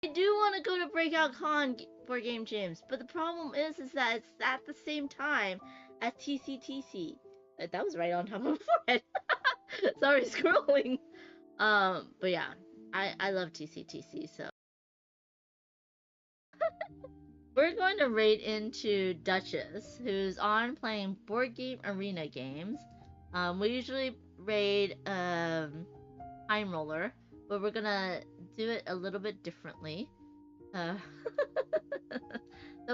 I do want to go to Breakout Con for Game Jams, but the problem is that it's at the same time as TCTC. That was right on top of my forehead. Sorry, scrolling. But yeah, I love TCTC, so. We're going to raid into Duchess, who's on playing board game arena games. We usually raid Time Roller, but we're gonna do it a little bit differently. So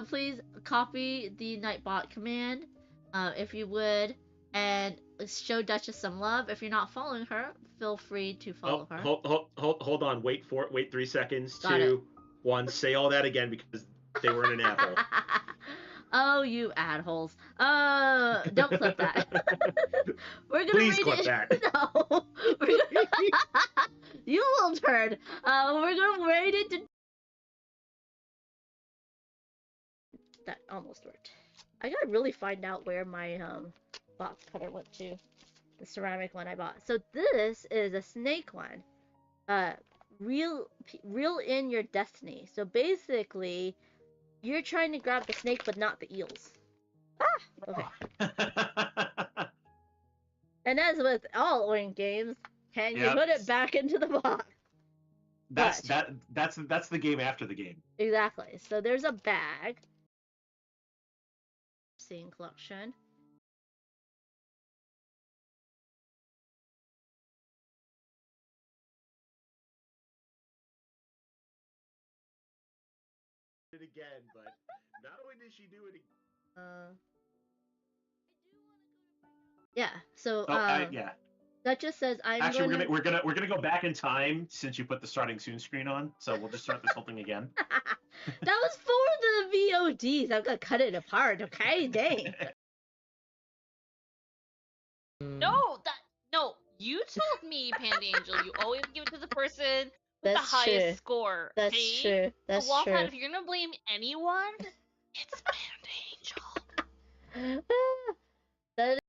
please copy the Nightbot command, if you would, and show Duchess some love. If you're not following her, feel free to follow her. Hold on. Wait 3 seconds. Got 2, 1. Say all that again because they were in an ad-hole. Oh, you ad-holes. Don't clip that. We're gonna Please clip that. No. You little turd. We're gonna raid it. That almost worked. I gotta really find out where my box cutter went to. The ceramic one I bought. So this is a snake one. Reel in your destiny. So basically, you're trying to grab the snake, but not the eels. Ah! Okay. And as with all Oink games, can you put it back into the box? That's the game after the game. Exactly. So there's a bag. Scene collection. It again, but not only did she do it again. Yeah. So yeah. That just says Actually, we're gonna go back in time since you put the starting soon screen on. So we'll just start this whole thing again. That was for the VODs. I'm gonna cut it apart. Okay, dang. No. You told me, Panda Angel, you always give it to the person with That's the highest true. score. That's okay? true. That's so, true. If you're gonna blame anyone, it's Panda Angel. That is...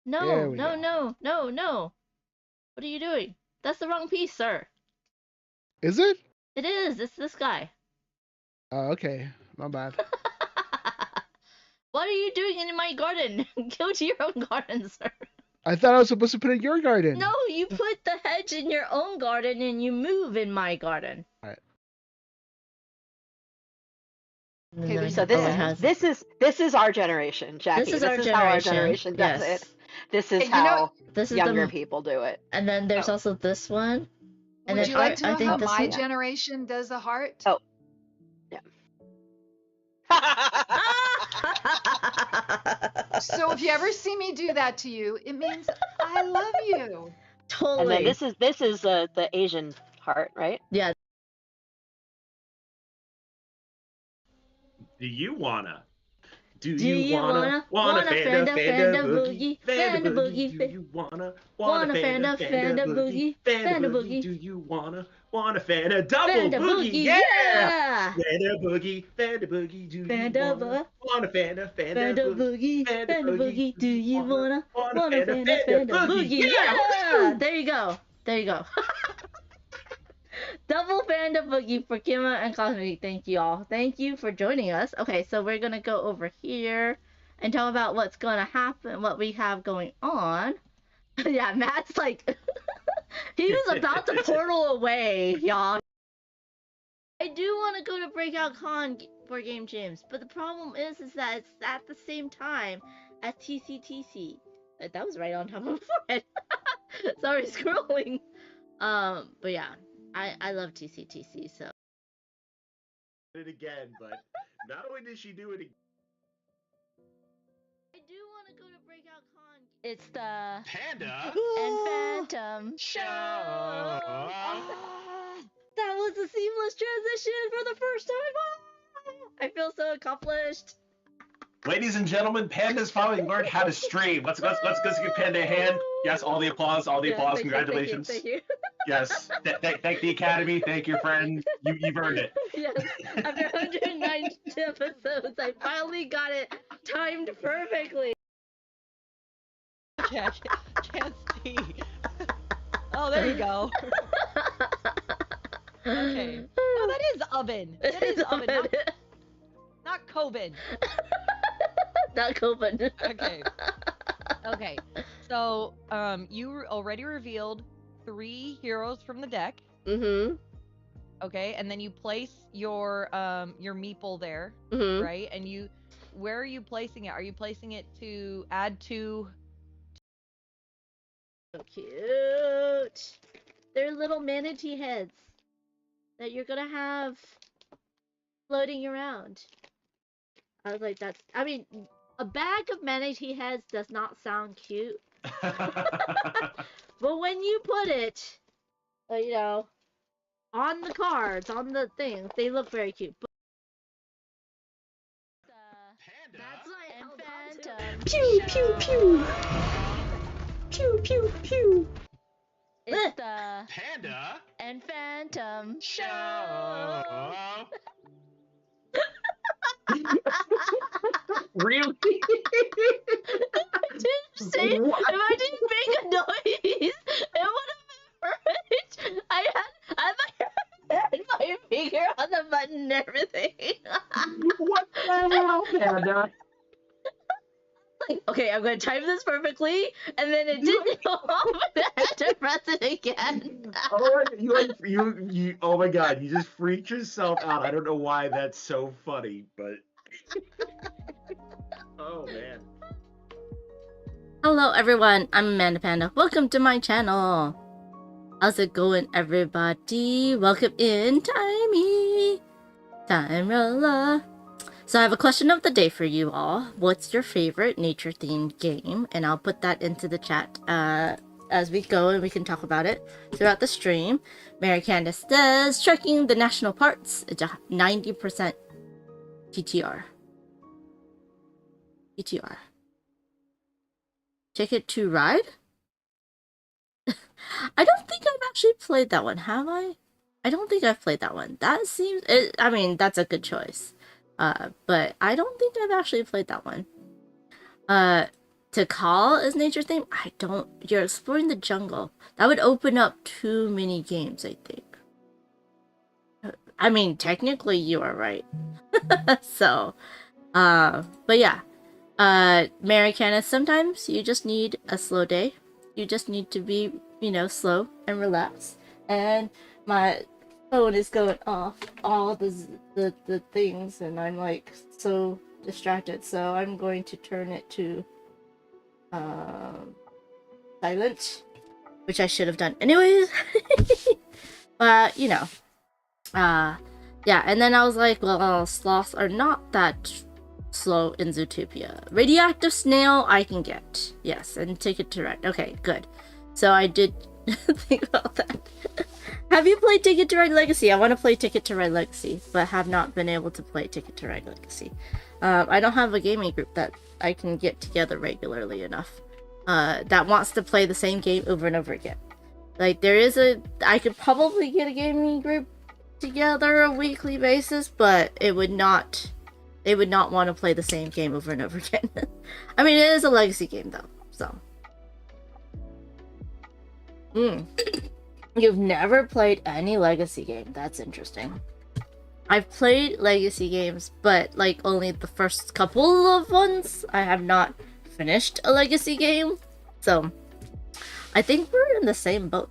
No. What are you doing? That's the wrong piece, sir. Is it? It is. It's this guy. Oh, okay. My bad. What are you doing in my garden? Go to your own garden, sir. I thought I was supposed to put it in your garden. No, you put the hedge in your own garden and you move in my garden. Alright. Okay, so this is our generation, Jackie. This is our how our generation does yes. it. This is how younger the... people do it. And then there's also this one. And Would then you like to know how this my generation does a heart? Oh. Yeah. So if you ever see me do that to you, it means I love you. Totally. And then this is the Asian heart, right? Yeah. Do you wanna? Do you wanna Fanda boogie, Fanda boogie? Do you wanna Fanda boogie, Fanda boogie? Do you wanna Fanda double boogie? Yeah! Fanda boogie, do you wanna Fanda boogie, Fanda boogie? Do you wanna Fanda boogie? Yeah! There you go. Double Panda Boogie for Kima and Cosmic. Thank you all. Thank you for joining us. Okay, so we're gonna go over here and talk about what's gonna happen, what we have going on. Yeah, Matt's like, he was about to portal away, y'all. I do want to go to Breakout Con for Game Jams, but the problem is that it's at the same time as TCTC. That was right on top of my forehead. Sorry, scrolling. But yeah. I love TCTC, so. It again, but not only did she do it again. I do want to go to Breakout Con. It's the Panda and Phantom Show. That was a seamless transition for the first time. I feel so accomplished. Ladies and gentlemen, Panda's finally learned how to stream. Let's give Panda a hand. Yes, all the applause. Congratulations. Thank you. Yes, thank the Academy. Thank your friend. You've earned it. Yes, after 109 episodes, I finally got it timed perfectly. Can't see. Oh, there you go. Okay. No, that is oven. That is oven, not Coven. Not Coven. Okay. Okay. So, you already revealed 3 heroes from the deck. Mm-hmm. Okay, and then you place your meeple there, Mm-hmm. right? And where are you placing it? Are you placing it to add to? So cute. They're little manatee heads that you're gonna have floating around. I was like, I mean, a bag of manatee heads does not sound cute. But when you put it, you know, on the cards, on the things, they look very cute. But, that's what I held on to. Pew pew pew. Pew pew pew. It's the Panda and Phantom show. Really? If I didn't make a noise, it would have been perfect. I had my finger on the button and everything. What the hell, Panda? Like, okay, I'm gonna time this perfectly, and then it didn't go off, and I had to press it again. Oh my god, you just freaked yourself out. I don't know why that's so funny, but oh man. Hello everyone, I'm Amanda Panda. Welcome to my channel. How's it going, everybody? Welcome in, Timerolla. So I have a question of the day for you all. What's your favorite nature-themed game? And I'll put that into the chat as we go, and we can talk about it throughout the stream. Mary Candace says, trekking the national parks. It's a 90% TTR. TTR. Ticket to Ride? I don't think I've actually played that one, have I? I don't think I've played that one. That seems... I mean, that's a good choice. But I don't think I've actually played that one. To call is nature theme? I don't... You're exploring the jungle. That would open up too many games, I think. I mean, technically you are right. So, but yeah. Mary Candace, sometimes you just need a slow day. You just need to be, you know, slow and relaxed. And my phone is going off all the things, and I'm like so distracted. So I'm going to turn it to silent, which I should have done anyways. But you know, yeah. And then I was like, well, sloths are not that slow in Zootopia. Radioactive snail I can get, yes, and Ticket to Ride. Okay, good. So I did think about that. Have you played Ticket to Ride Legacy? I want to play Ticket to Ride Legacy, but have not been able to play Ticket to Ride Legacy. I don't have a gaming group that I can get together regularly enough that wants to play the same game over and over again. Like, I could probably get a gaming group together a weekly basis, but they would not want to play the same game over and over again. I mean, it is a legacy game though, so. You've never played any legacy game. That's interesting. I've played legacy games, but like only the first couple of ones. I have not finished a legacy game, so I think we're in the same boat.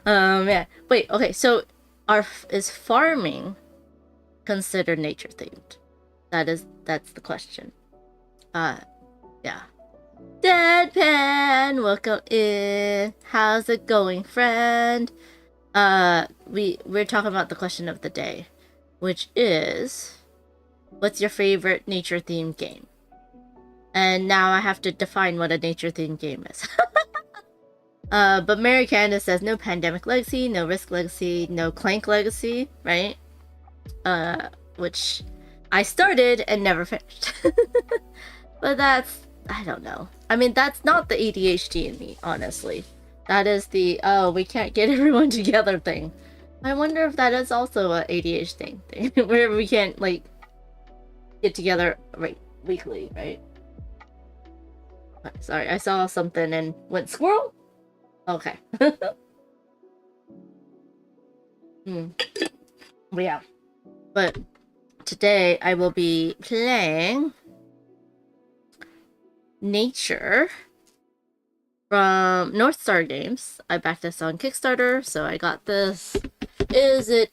Yeah. Wait. Okay. So, is farming considered nature themed? That's the question. Yeah. Deadpan, welcome in. How's it going, friend? We're talking about the question of the day, which is, what's your favorite nature themed game? And now I have to define what a nature themed game is. But Mary Candace says no Pandemic Legacy, no Risk Legacy, no Clank Legacy, right? Which I started and never finished. But I don't know. I mean, that's not the ADHD in me, honestly. That is the, oh, we can't get everyone together thing. I wonder if that is also a ADHD thing, where we can't, like, get together, right, weekly, right? Sorry, I saw something and went squirrel? Okay. Yeah. But today I will be playing Nature from North Star Games. I backed this on Kickstarter, so I got this. Is it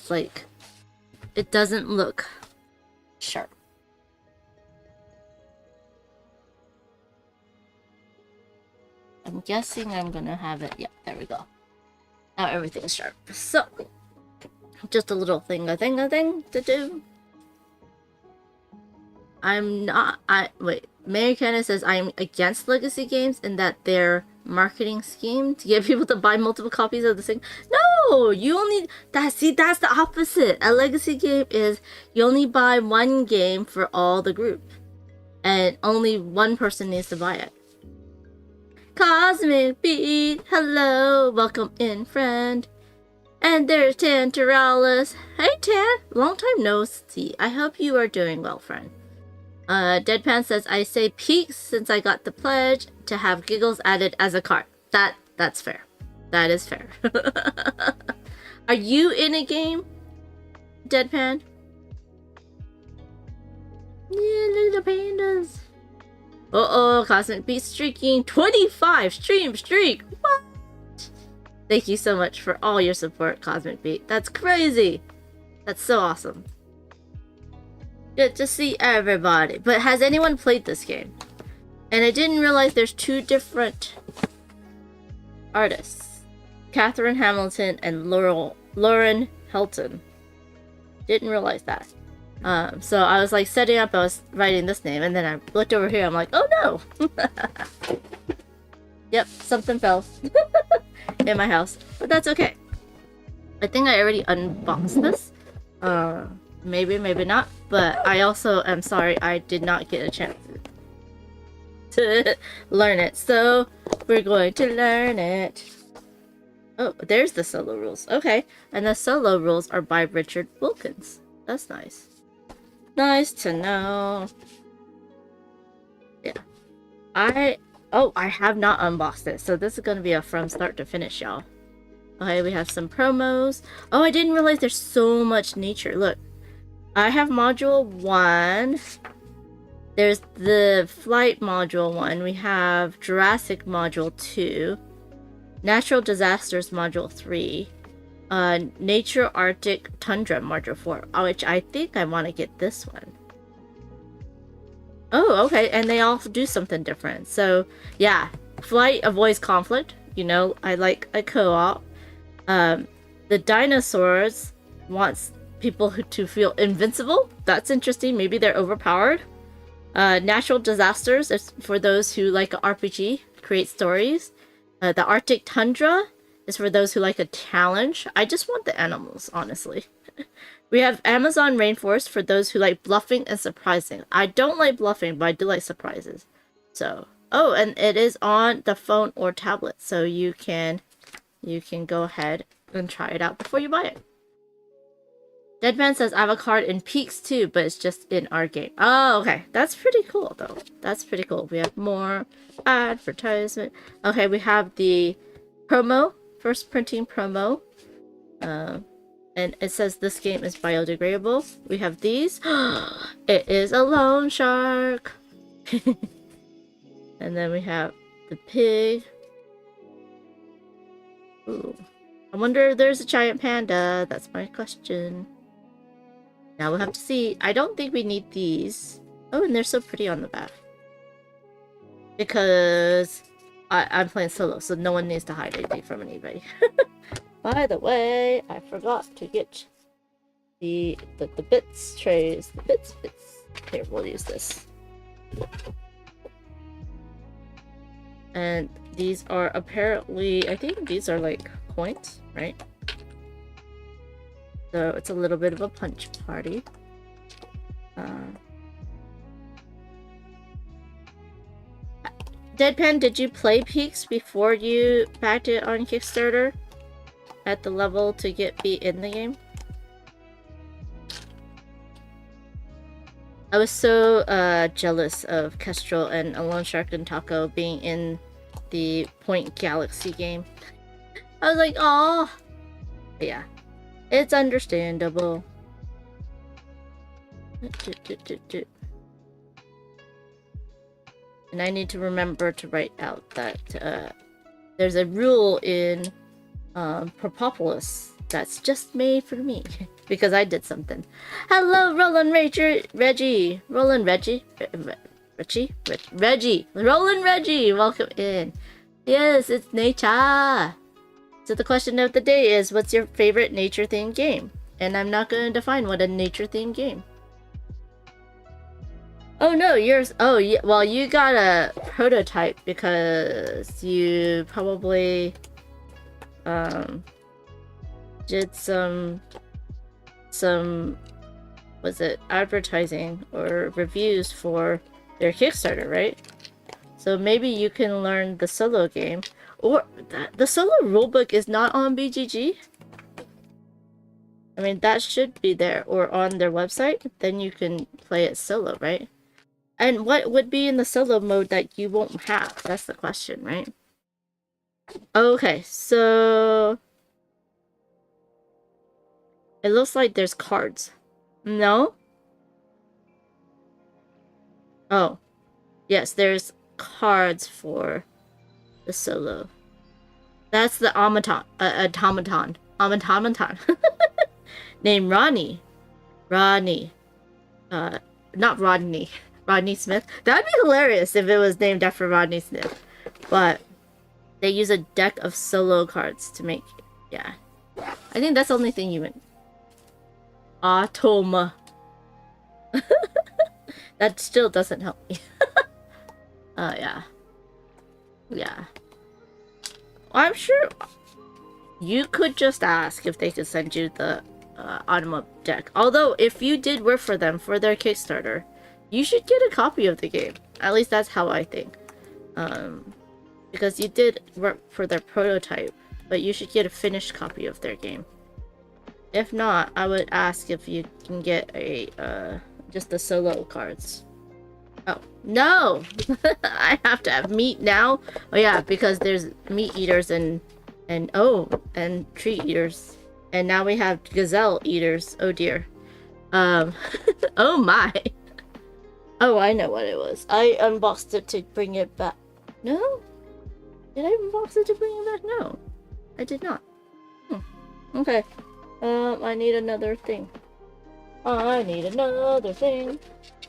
like, it doesn't look sharp. I'm guessing I'm gonna have it. Yeah, there we go. Now everything's sharp. So, just a little thing to do. Mary Cannon says I'm against legacy games in that their marketing scheme to get people to buy multiple copies of the thing. No, you only that's the opposite. A legacy game is you only buy one game for all the group, and only one person needs to buy it. Cosmic Beat, hello, welcome in, friend. And there's Tantaralis. Hey Tan, long time no see. I hope you are doing well, friend. Deadpan says, I say peaks since I got the pledge to have giggles added as a card. That's fair. That is fair. Are you in a game, Deadpan? Yeah, little pandas. Uh-oh, Cosmic Beat streaking 25 stream streak. What? Thank you so much for all your support, Cosmic Beat. That's crazy. That's so awesome. Good to see everybody. But has anyone played this game? And I didn't realize there's two different artists. Catherine Hamilton and Lauren Helton. Didn't realize that. So I was like setting up, I was writing this name, and then I looked over here, I'm like, oh no! Yep, something fell in my house. But that's okay. I think I already unboxed this. Maybe, maybe not. But I also am sorry I did not get a chance to learn it. So we're going to learn it. Oh, there's the solo rules. Okay. And the solo rules are by Richard Wilkins. That's nice. Nice to know. Yeah. I have not unboxed it. So this is going to be a from start to finish, y'all. Okay, we have some promos. Oh, I didn't realize there's so much nature. Look. I have module 1. There's the flight module 1. We have Jurassic module 2. Natural disasters module 3. Nature Arctic Tundra module 4. Which I think I want to get this one. Oh, okay. And they all do something different. So, yeah. Flight avoids conflict. You know, I like a co-op. The dinosaurs wants people to feel invincible. That's interesting. Maybe they're overpowered. Natural disasters is for those who like an RPG, create stories. The Arctic Tundra is for those who like a challenge. I just want the animals, honestly. We have Amazon Rainforest for those who like bluffing and surprising. I don't like bluffing, but I do like surprises. So, oh, and it is on the phone or tablet, so you can go ahead and try it out before you buy it. Deadman says I have a card in Peaks too, but it's just in our game. Oh, okay. That's pretty cool, though. That's pretty cool. We have more advertisement. Okay, we have the promo. First printing promo. And it says this game is biodegradable. We have these. It is a loan shark. And then we have the pig. Ooh. I wonder if there's a giant panda. That's my question. Now we'll have to see. I don't think we need these. Oh, and they're so pretty on the back. Because I'm playing solo, so no one needs to hide anything from anybody. By the way, I forgot to get the bits trays. The bits. Here, we'll use this. And these are apparently, I think these are like points, right? So it's a little bit of a punch party. Deadpan, did you play Peaks before you backed it on Kickstarter? At the level to be in the game? I was so jealous of Kestrel and Alone Shark and Taco being in the Point Galaxy game. I was like, oh, yeah, it's understandable. And I need to remember to write out that there's a rule in Propolis that's just made for me because I did something. Hello, Roland Reggie. Roland Reggie. Roland Reggie, welcome in. Yes, it's nature. So the question of the day is, what's your favorite nature-themed game? And I'm not going to define what a nature-themed game. Oh no, yours. Oh yeah. Well, you got a prototype because you probably did some was it advertising or reviews for their Kickstarter, right? So maybe you can learn the solo game, or the solo rulebook is not on BGG. I mean, that should be there or on their website. Then you can play it solo, right? And what would be in the solo mode that you won't have? That's the question, right? Okay, so it looks like there's cards. No? Oh. Yes, there's cards for the solo. That's the automaton. Named Ronnie. Not Rodney. Rodney Smith. That'd be hilarious if it was named after Rodney Smith. But they use a deck of solo cards to make... Yeah. I think that's the only thing you would... Automa. That still doesn't help me. Yeah. Yeah. I'm sure you could just ask if they could send you the Automa deck. Although, if you did work for them for their Kickstarter, you should get a copy of the game. At least that's how I think. Because you did work for their prototype, but you should get a finished copy of their game. If not, I would ask if you can get a just the solo cards. Oh, no! I have to have meat now? Oh yeah, because there's meat eaters and tree eaters. And now we have gazelle eaters. Oh dear. Oh my. Oh, I know what it was. I unboxed it to bring it back. No? Did I unbox it to bring it back? No. I did not. Okay. I need another thing. I need another thing.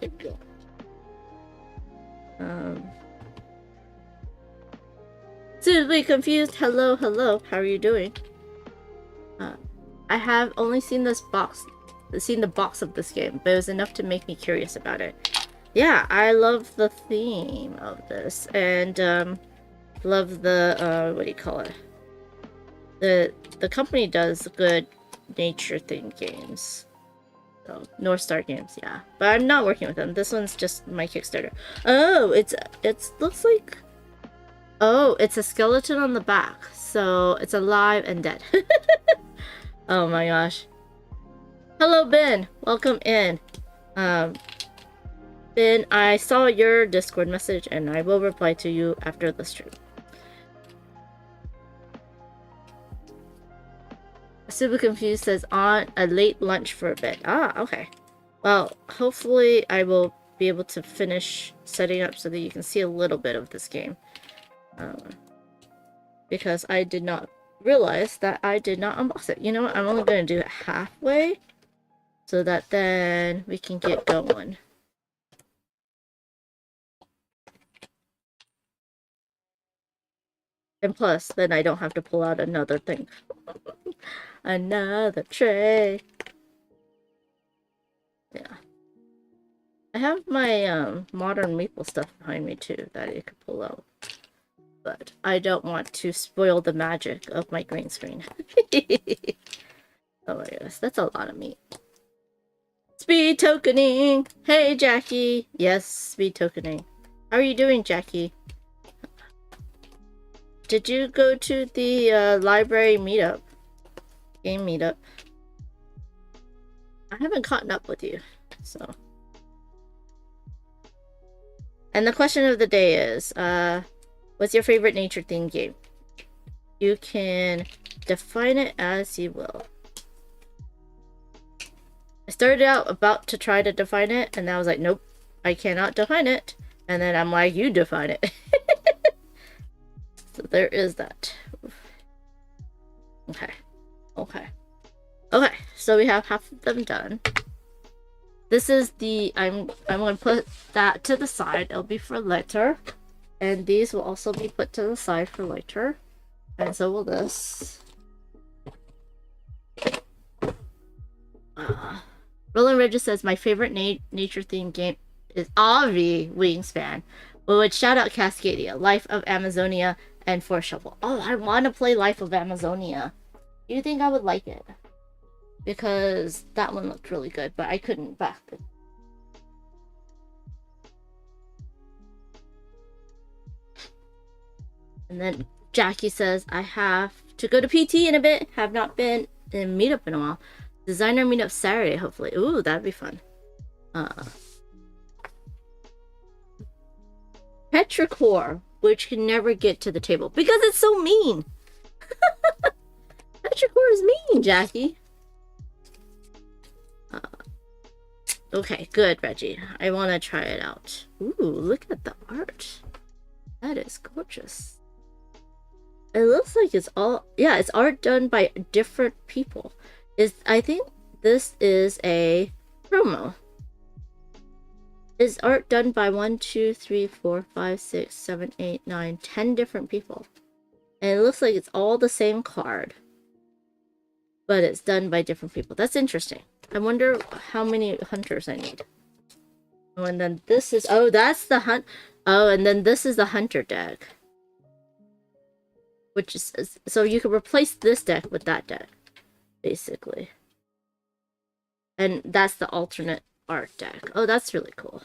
There we go. Suitably confused. Hello, hello. How are you doing? I have only seen the box of this game, but it was enough to make me curious about it. Yeah, I love the theme of this, and love the what do you call it? The company does good nature themed games. So North Star Games, yeah. But I'm not working with them. This one's just my Kickstarter. Oh, it looks like, oh, it's a skeleton on the back. So it's alive and dead. Oh my gosh. Hello, Ben. Welcome in. Ben, I saw your Discord message and I will reply to you after the stream. Super Confused says on a late lunch for a bit. Ah, okay. Well, hopefully I will be able to finish setting up so that you can see a little bit of this game. Because I did not realize that I did not unbox it. You know what? I'm only going to do it halfway so that then we can get going. And plus, then I don't have to pull out another thing. Another tray. Yeah. I have my modern maple stuff behind me too that I could pull out. But I don't want to spoil the magic of my green screen. Oh my goodness, that's a lot of meat. Speed tokening! Hey Jackie! Yes, speed tokening. How are you doing, Jackie? Did you go to the library meetup? Game meetup? I haven't caught up with you, so. And the question of the day is, What's your favorite nature themed game? You can define it as you will. I started out about to try to define it, and then I was like, nope, I cannot define it. And then I'm like, you define it. So there is that. Okay. Okay. Okay, so we have half of them done. This is the, I'm going to put that to the side. It'll be for later. And these will also be put to the side for later. And so will this. Roland Ridges says, my favorite nature themed game is Avi Wingspan. We would shout out Cascadia, Life of Amazonia, and Forest Shovel. Oh, I want to play Life of Amazonia. Do you think I would like it? Because that one looked really good, but I couldn't back it. And then Jackie says, I have to go to PT in a bit. Have not been in meetup in a while. Designer meetup Saturday, hopefully. Ooh, that'd be fun. Petrichor, which can never get to the table because it's so mean. Petrichor is mean, Jackie. Okay, good, Reggie. I want to try it out. Ooh, look at the art. That is gorgeous. It looks like it's all, yeah, it's art done by different people. I think this is a promo. Is art done by 1, 2, 3, 4, 5, 6, 7, 8, 9, 10 different people. And it looks like it's all the same card. But it's done by different people. That's interesting. I wonder how many hunters I need. Oh, and then this is, oh, that's the hunt. Oh, and then this is the hunter deck. Which is, so you can replace this deck with that deck, basically. And that's the alternate art deck. Oh, that's really cool.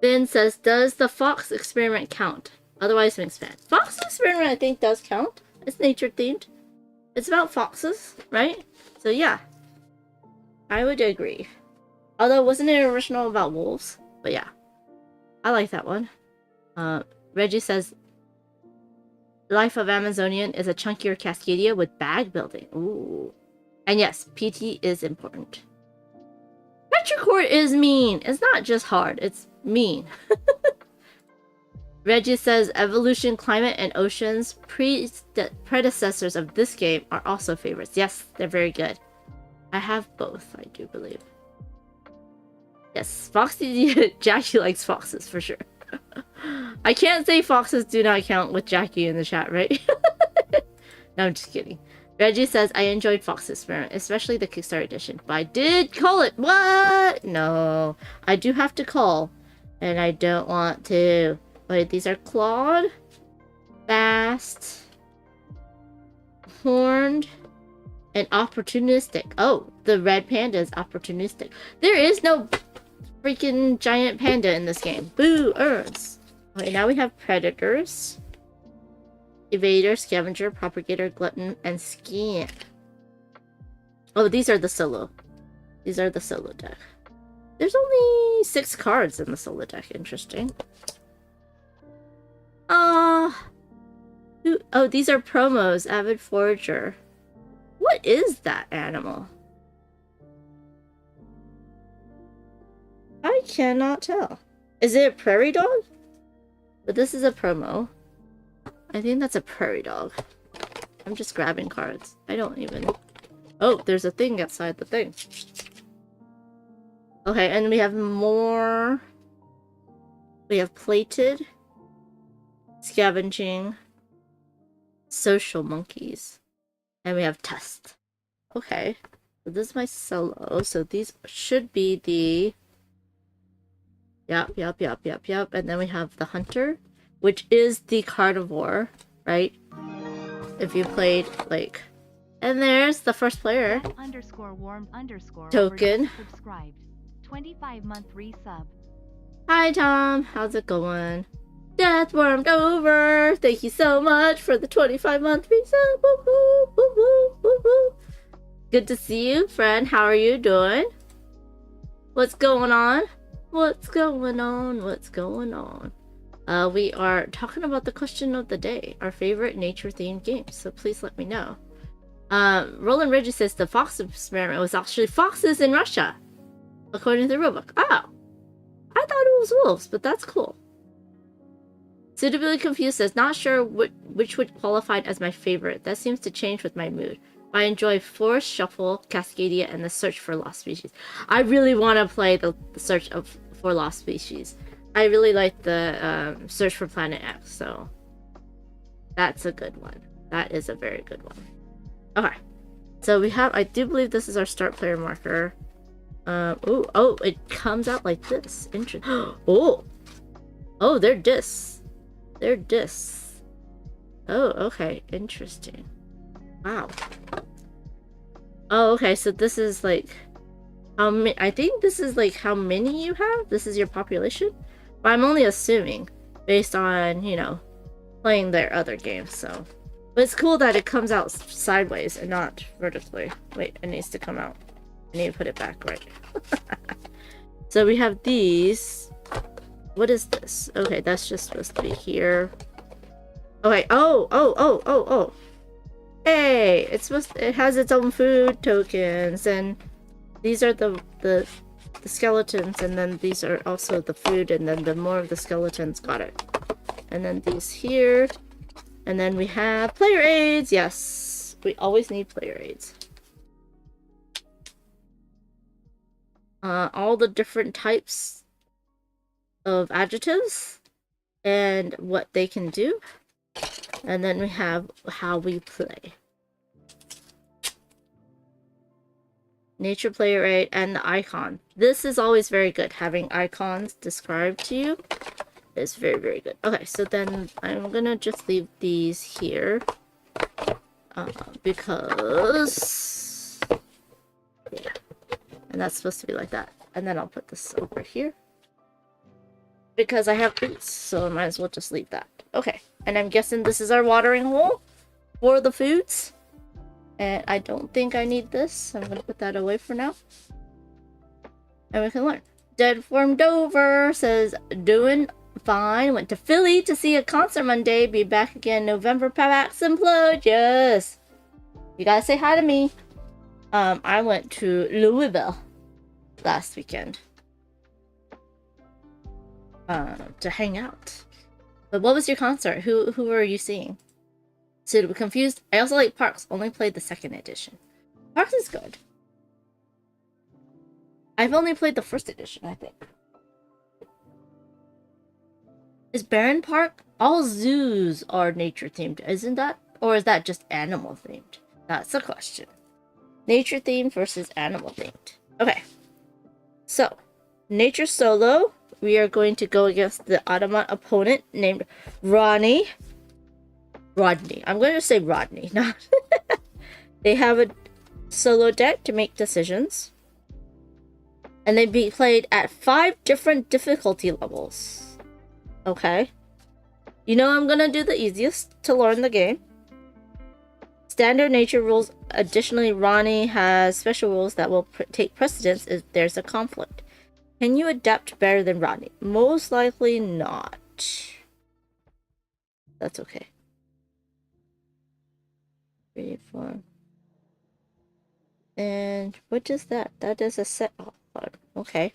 Ben says, does the fox experiment count? Otherwise, Minx fan. Fox experiment, I think, does count. It's nature themed. It's about foxes, right? So yeah, I would agree. Although, wasn't it original about wolves? But yeah, I like that one. Reggie says, Life of Amazonian is a chunkier Cascadia with bag building. Ooh. And yes, PT is important. Petrichor is mean. It's not just hard, it's mean. Reggie says, Evolution, Climate, and Oceans, predecessors of this game, are also favorites. Yes, they're very good. I have both, I do believe. Yes, Foxy, Jackie likes foxes, for sure. I can't say foxes do not count with Jackie in the chat, right? No, I'm just kidding. Reggie says, I enjoyed Fox Experiment, especially the Kickstarter edition, but I did call it. What? No, I do have to call, and I don't want to. Wait, these are clawed, fast, horned, and opportunistic. Oh, the red panda is opportunistic. There is no freaking giant panda in this game. Boo, earns. Okay, now we have predators. Evader, Scavenger, Propagator, Glutton, and Scamp. Oh, these are the solo. These are the solo deck. There's only 6 cards in the solo deck. Interesting. Oh, these are promos. Avid Forager. What is that animal? I cannot tell. Is it a prairie dog? But this is a promo. I think that's a prairie dog. I'm just grabbing cards. I don't even... Oh, there's a thing outside the thing. Okay, and we have more... We have plated, scavenging, social monkeys, and we have test. Okay, so this is my solo. So these should be the... Yep. And then we have the hunter, which is the carnivore, right? If you played, like... And there's the first player. Token. Subscribed. 25-month resub. Hi, Tom. How's it going? Death wormed over. Thank you so much for the 25-month resub. Woo, woo, woo, woo, woo, woo. Good to see you, friend. How are you doing? What's going on? What's going on? What's going on? We are talking about the question of the day, our favorite nature-themed games. So please let me know. Roland Ridge says the fox experiment was actually foxes in Russia, according to the rulebook. Oh, I thought it was wolves, but that's cool. Suitably Confused says, not sure which would qualify as my favorite. That seems to change with my mood. I enjoy Forest Shuffle, Cascadia, and the Search for Lost Species. I really want to play the Search for Lost Species. I really like the Search for Planet X, so that's a good one. That is a very good one. Okay, so we have, I do believe this is our start player marker. Oh, it comes out like this. Interesting. Oh, they're discs. They're discs. Oh, okay, interesting. Wow. Oh, okay, so this is like how many, I think this is like how many you have? This is your population? But I'm only assuming based on, you know, playing their other games, so. But it's cool that it comes out sideways and not vertically. Wait, it needs to come out. I need to put it back right. So we have these. What is this? Okay, that's just supposed to be here. Okay, oh. Hey, it has its own food tokens, and these are the skeletons, and then these are also the food, and then the more of the skeletons got it. And then these here, and then we have player aids. Yes, we always need player aids. All the different types of adjectives and what they can do. And then we have how we play. Nature player aid and the icon. This is always very good. Having icons described to you is very, very good. Okay, so then I'm gonna just leave these here. Because... yeah. And that's supposed to be like that. And then I'll put this over here. Because I have boots, so I might as well just leave that. Okay, and I'm guessing this is our watering hole for the foods. And I don't think I need this. I'm gonna put that away for now. And we can learn. Dead from Dover says, doing fine. Went to Philly to see a concert Monday. Be back again November. Packs implode. Yes. You gotta say hi to me. I went to Louisville last weekend. To hang out. But what was your concert? Who were you seeing? So confused. I also like Parks. Only played the second edition. Parks is good. I've only played the first edition, I think. Is Barron Park? All zoos are nature themed, isn't that? Or is that just animal themed? That's the question. Nature themed versus animal themed. Okay. So, nature solo. We are going to go against the Ottoman opponent named Rodney. I'm going to say Rodney. Not. They have a solo deck to make decisions. And they be played at 5 different difficulty levels. Okay. You know I'm going to do the easiest to learn the game. Standard nature rules. Additionally, Ronnie has special rules that will take precedence if there's a conflict. Can you adapt better than Rodney? Most likely not. That's okay. 3, 4. And what is that? That is a set. Oh, okay.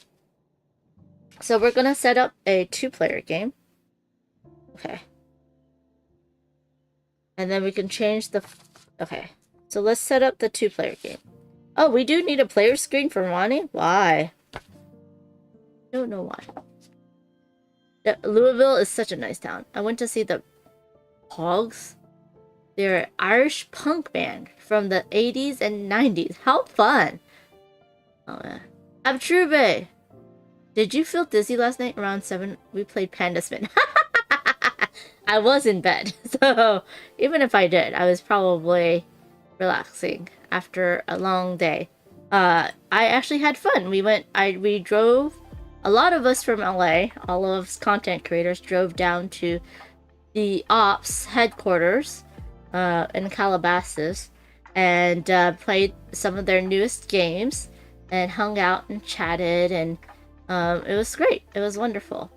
So we're gonna set up a 2-player game. Okay. And then we can change the. Okay. So let's set up the 2-player game. Oh, we do need a player screen for Ronnie? Why? Don't know why. Louisville is such a nice town. I went to see the Hogs. They're an Irish punk band from the 80s and 90s. How fun! Oh man. Abtrube! Did you feel dizzy last night around 7? We played Panda Spin. I was in bed, so even if I did, I was probably relaxing after a long day. I actually had fun. We drove. A lot of us from LA, all of us content creators, drove down to the ops headquarters in Calabasas, and played some of their newest games and hung out and chatted, and it was great. It was wonderful.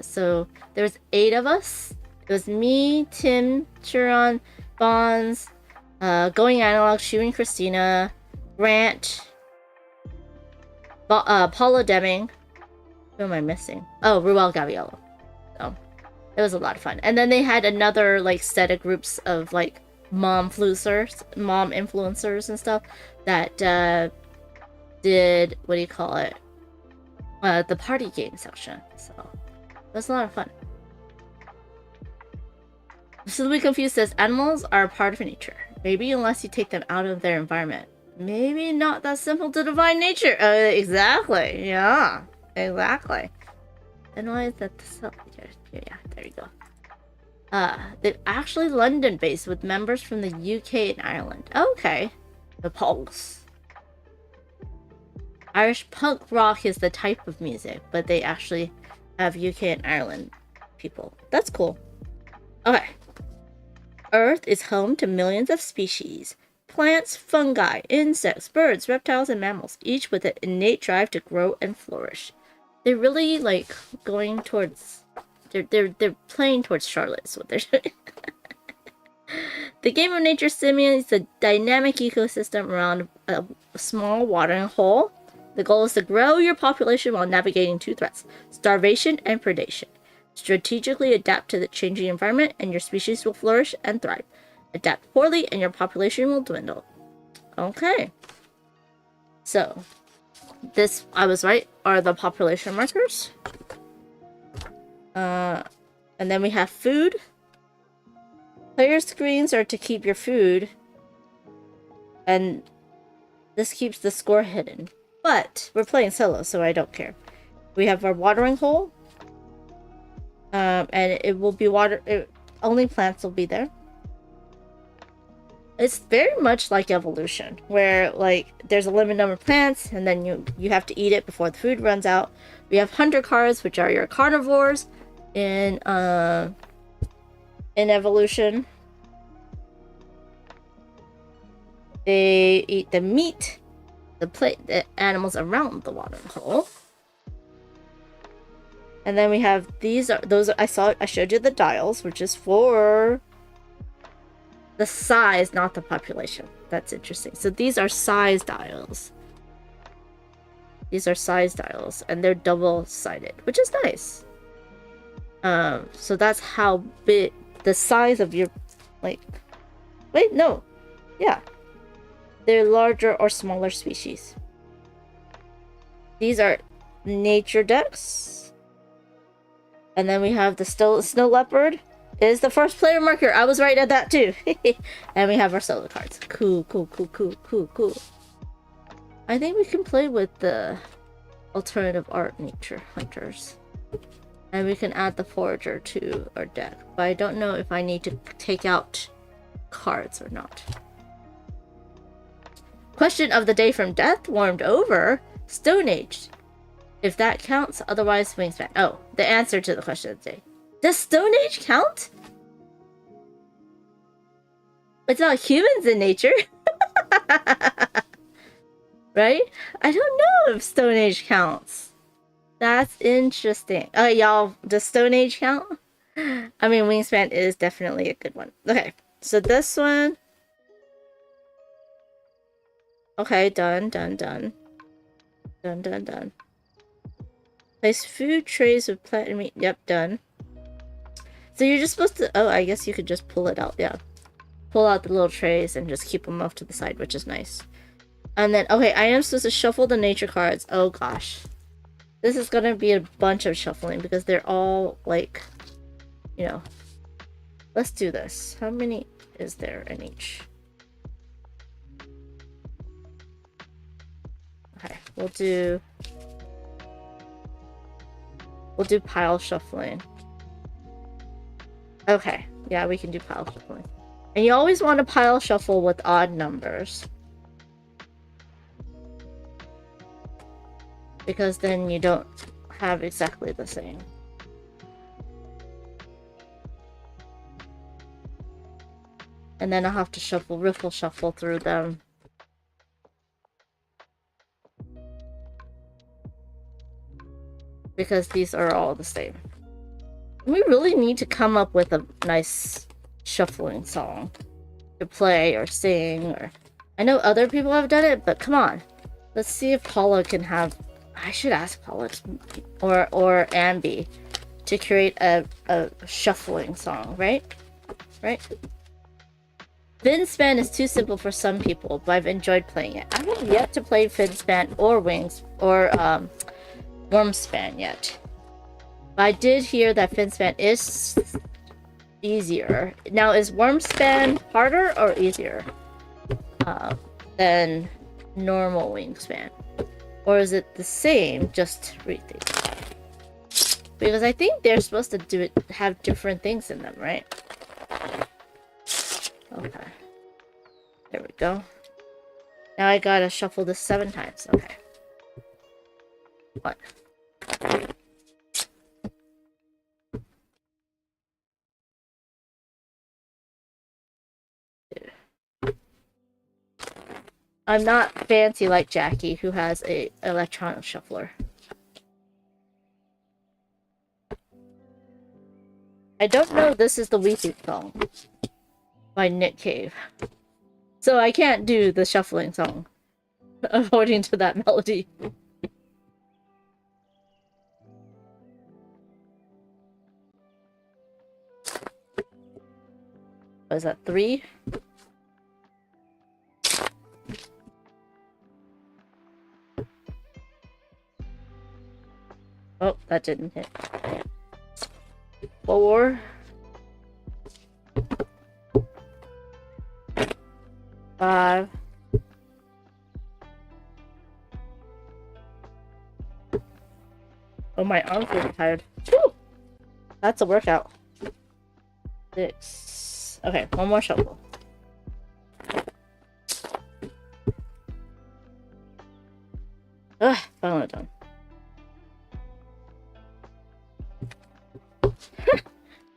So there was 8 of us. It was me, Tim, Chiron, Bonds, Going Analog, Shu and Christina, Grant, Paula Deming. Who am I missing? Oh, Ruel Gaviello. So it was a lot of fun. And then they had another like set of groups of like mom influencers and stuff that did, what do you call it? The party game section. So it was a lot of fun. Absolutely Confused says animals are a part of nature. Maybe unless you take them out of their environment. Maybe not that simple to define nature. Exactly. Yeah. Exactly. And why is that so? Yeah, there you go. They're actually London-based with members from the UK and Ireland. Okay. The Pogues. Irish punk rock is the type of music, but they actually have UK and Ireland people. That's cool. Okay. Earth is home to millions of species. Plants, fungi, insects, birds, reptiles, and mammals, each with an innate drive to grow and flourish. They're really like going towards they're playing towards Charlotte is what they're doing. The game of nature simulates a dynamic ecosystem around a small watering hole. The goal is to grow your population while navigating 2 threats: starvation and predation. Strategically adapt to the changing environment and your species will flourish and thrive. Adapt poorly and your population will dwindle. Okay. So, this, I was right, are the population markers. And then we have food. Player screens are to keep your food. And this keeps the score hidden. But we're playing solo, so I don't care. We have our watering hole. And it will be only plants will be there. It's very much like evolution, where like there's a limited number of plants, and then you have to eat it before the food runs out. We have hunter cards, which are your carnivores in evolution. They eat the meat, the animals around the watering hole. And then we have I showed you the dials, which is for the size, not the population. That's interesting. So these are size dials. These are size dials, and they're double-sided, which is nice. So that's how big the size of your, like, wait, no. Yeah. They're larger or smaller species. These are nature decks. And then we have the snow leopard. It is the first player marker. I was right at that too. And we have our solo cards. Cool. I think we can play with the alternative art nature hunters. And we can add the forager to our deck. But I don't know if I need to take out cards or not. Question of the day from Death warmed over. Stone Age. If that counts, otherwise Wingspan. Oh, the answer to the question of the day. Does Stone Age count? It's not humans in nature. Right? I don't know if Stone Age counts. That's interesting. Oh, y'all, does Stone Age count? I mean, Wingspan is definitely a good one. Okay, so this one. Okay, done. Place food trays with plant and meat. Yep, done. So you're just supposed to... Oh, I guess you could just pull it out. Yeah. Pull out the little trays and just keep them off to the side, which is nice. And then, okay, I am supposed to shuffle the nature cards. Oh, gosh. This is going to be a bunch of shuffling because they're all, like, you know. Let's do this. How many is there in each? Okay, we'll do pile shuffling. Okay, yeah, we can do pile shuffling. And you always want to pile shuffle with odd numbers. Because then you don't have exactly the same. And then I'll have to riffle shuffle through them. Because these are all the same. We really need to come up with a nice shuffling song to play or sing. Or I know other people have done it, but come on. Let's see if Paula can have... I should ask Paula or Ambi to create a shuffling song, right? Right? Finspan is too simple for some people, but I've enjoyed playing it. I haven't yet to play Finspan or Wings or Wormspan yet. But I did hear that Finspan is easier. Now, is Wormspan harder or easier than normal Wingspan? Or is it the same, just rethinking? Because I think they're supposed to have different things in them, right? Okay. There we go. Now I gotta shuffle this 7 times. Okay. 1. I'm not fancy like Jackie, who has a electronic shuffler. I don't know this is the Weezy song by Nick Cave. So I can't do the shuffling song according to that melody. What is that, 3? Oh, that didn't hit. 4. 5. 'Oh, my arms are tired. Whew! That's a workout. 6. Okay, one more shuffle. Ugh, finally done.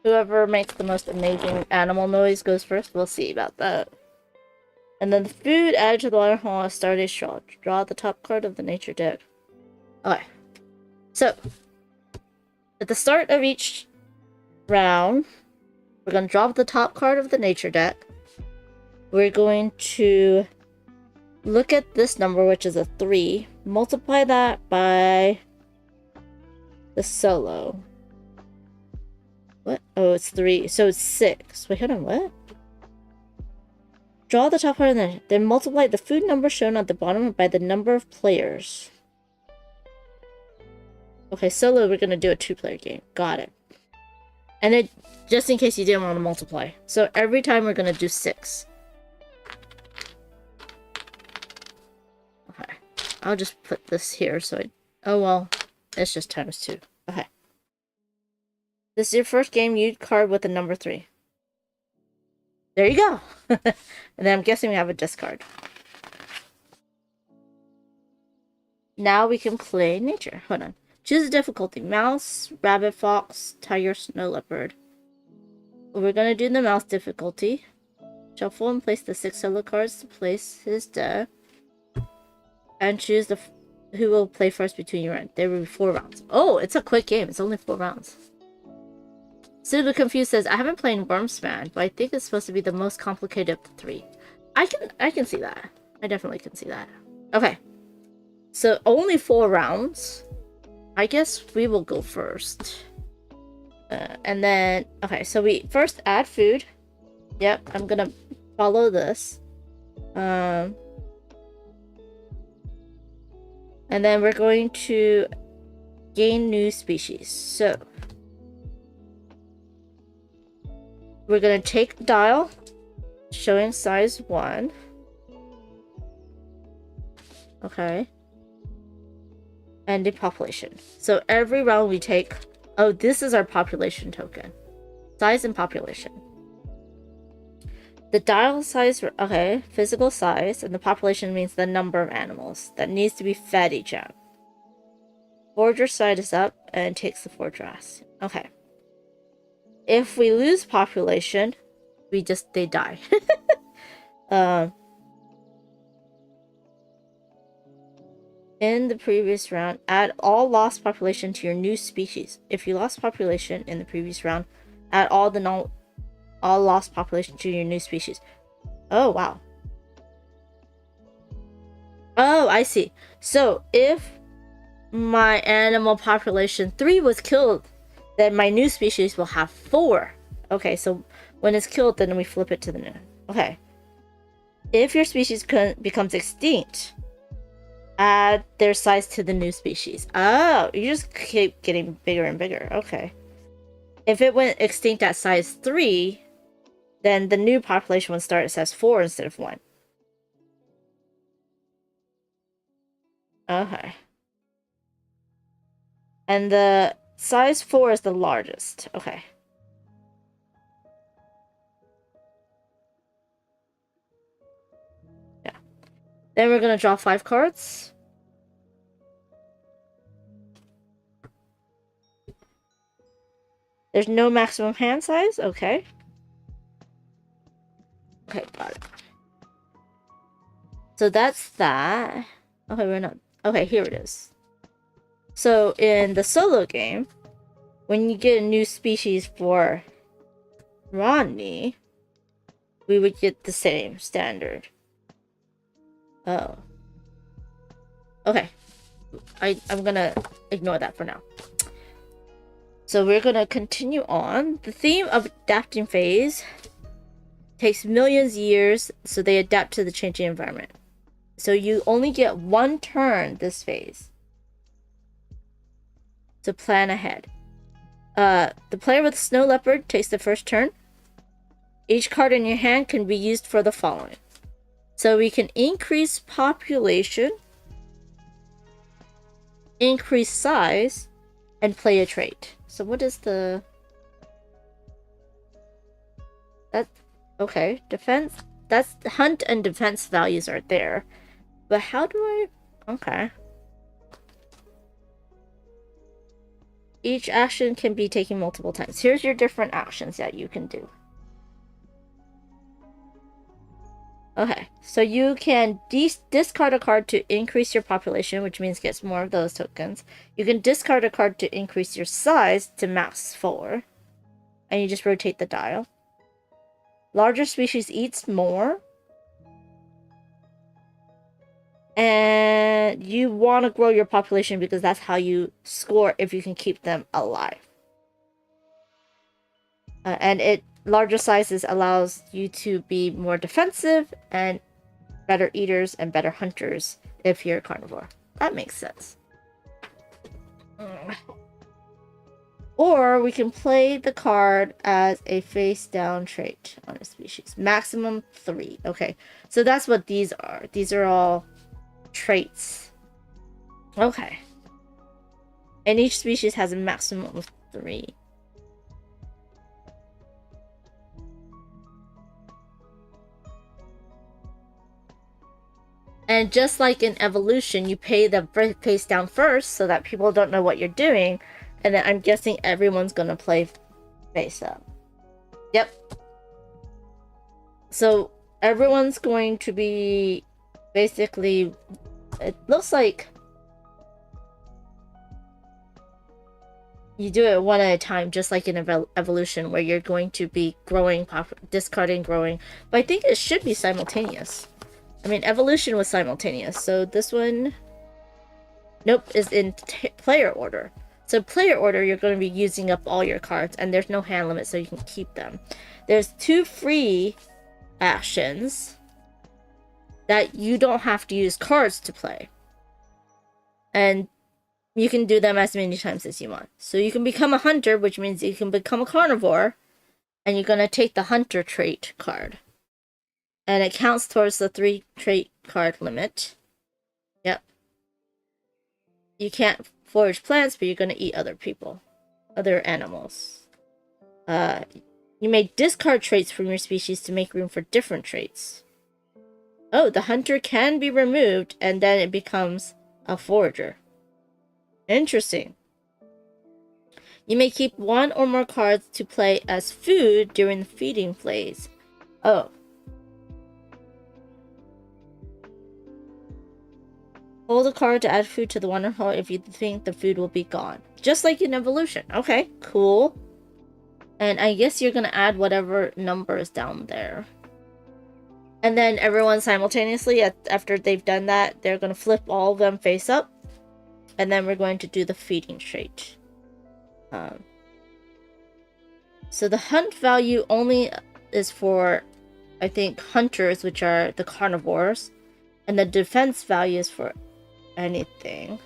Whoever makes the most amazing animal noise goes first. We'll see about that. And then the food added to the water hole is Stardate Straw. Draw the top card of the nature deck. Okay. So, at the start of each round, we're going to drop the top card of the nature deck. We're going to look at this number, which is a 3. Multiply that by the solo. What? Oh, it's 3. So it's 6. Wait, hold on, what? Draw the top card and then multiply the food number shown at the bottom by the number of players. Okay, solo, we're gonna do a 2-player game. Got it. And it, just in case you didn't want to multiply. So every time we're gonna do 6. Okay. I'll just put this here so oh well, it's just times 2. Okay. This is your first game, you card with the number 3. There you go. And then I'm guessing we have a discard. Now we can play nature. Hold on. Choose a difficulty. Mouse, rabbit, fox, tiger, snow leopard. We're going to do the mouse difficulty. Shuffle and place the 6 solo cards to place his deck. And choose who will play first between your end. There will be 4 rounds. Oh, it's a quick game. It's only 4 rounds. Super Confused says, I haven't played Wormspan, but I think it's supposed to be the most complicated of the 3. I can see that. I definitely can see that. Okay. So only 4 rounds. I guess we will go first. And then, okay, so we first add food. Yep, I'm gonna follow this. And then we're going to gain new species. So we're going to take the dial, showing size 1. Okay. And the population. So every round we take... Oh, this is our population token. Size and population. The dial size... Okay, physical size. And the population means the number of animals that needs to be fed each round. Forager side is up and takes the fortress. Okay. If we lose population, they die. In the previous round, add all lost population to your new species. If you lost population in the previous round, add all lost population to your new species. Oh, wow. Oh, I see. So if my animal population 3 was killed, then my new species will have 4. Okay, so when it's killed, then we flip it to the new. Okay. If your species becomes extinct, add their size to the new species. Oh, you just keep getting bigger and bigger. Okay. If it went extinct at size 3, then the new population would start at size 4 instead of 1. Okay. And the size 4 is the largest. Okay. Yeah. Then we're gonna draw 5 cards. There's no maximum hand size? Okay. Okay, got it. So that's that. Okay, we're not... Okay, here it is. So in the solo game, when you get a new species for Rodney, we would get the same standard. Oh. Okay. I'm gonna ignore that for now. So we're gonna continue on. The theme of adapting phase takes millions of years, so they adapt to the changing environment. So you only get 1 turn this phase to plan ahead. The player with Snow Leopard takes the first turn. Each card in your hand can be used for the following. So we can increase population, increase size, and play a trait. So what is the... That... Okay, defense... That's... Hunt and defense values are there. But how do I... Okay. Each action can be taken multiple times. Here's your different actions that you can do. Okay, so you can discard a card to increase your population, which means gets more of those tokens. You can discard a card to increase your size to max 4. And you just rotate the dial. Larger species eats more. And you want to grow your population because that's how you score if you can keep them alive. Larger sizes allows you to be more defensive and better eaters and better hunters if you're a carnivore. That makes sense. Or we can play the card as a face down trait on a species. Maximum 3. Okay, so that's what these are. These are all traits. Okay. And each species has a maximum of 3. And just like in evolution, you pay the face down first so that people don't know what you're doing. And then I'm guessing everyone's gonna play face up. Yep. So everyone's going to be basically... It looks like you do it one at a time, just like in evolution, where you're going to be growing, discarding, growing. But I think it should be simultaneous. I mean, evolution was simultaneous, so this one... Nope, is in player order. So player order, you're going to be using up all your cards, and there's no hand limit, so you can keep them. There's 2 free actions that you don't have to use cards to play. And you can do them as many times as you want. So you can become a hunter, which means you can become a carnivore, and you're going to take the hunter trait card. And it counts towards the 3 trait card limit. Yep. You can't forage plants, but you're going to eat other people. Other animals. You may discard traits from your species to make room for different traits. Oh, the hunter can be removed, and then it becomes a forager. Interesting. You may keep 1 or more cards to play as food during the feeding phase. Oh. Hold a card to add food to the watering hole if you think the food will be gone. Just like in evolution. Okay, cool. And I guess you're gonna add whatever number is down there. And then everyone simultaneously, after they've done that, they're gonna flip all of them face up. And then we're going to do the feeding trait. So the hunt value only is for, I think, hunters, which are the carnivores. And the defense value is for anything.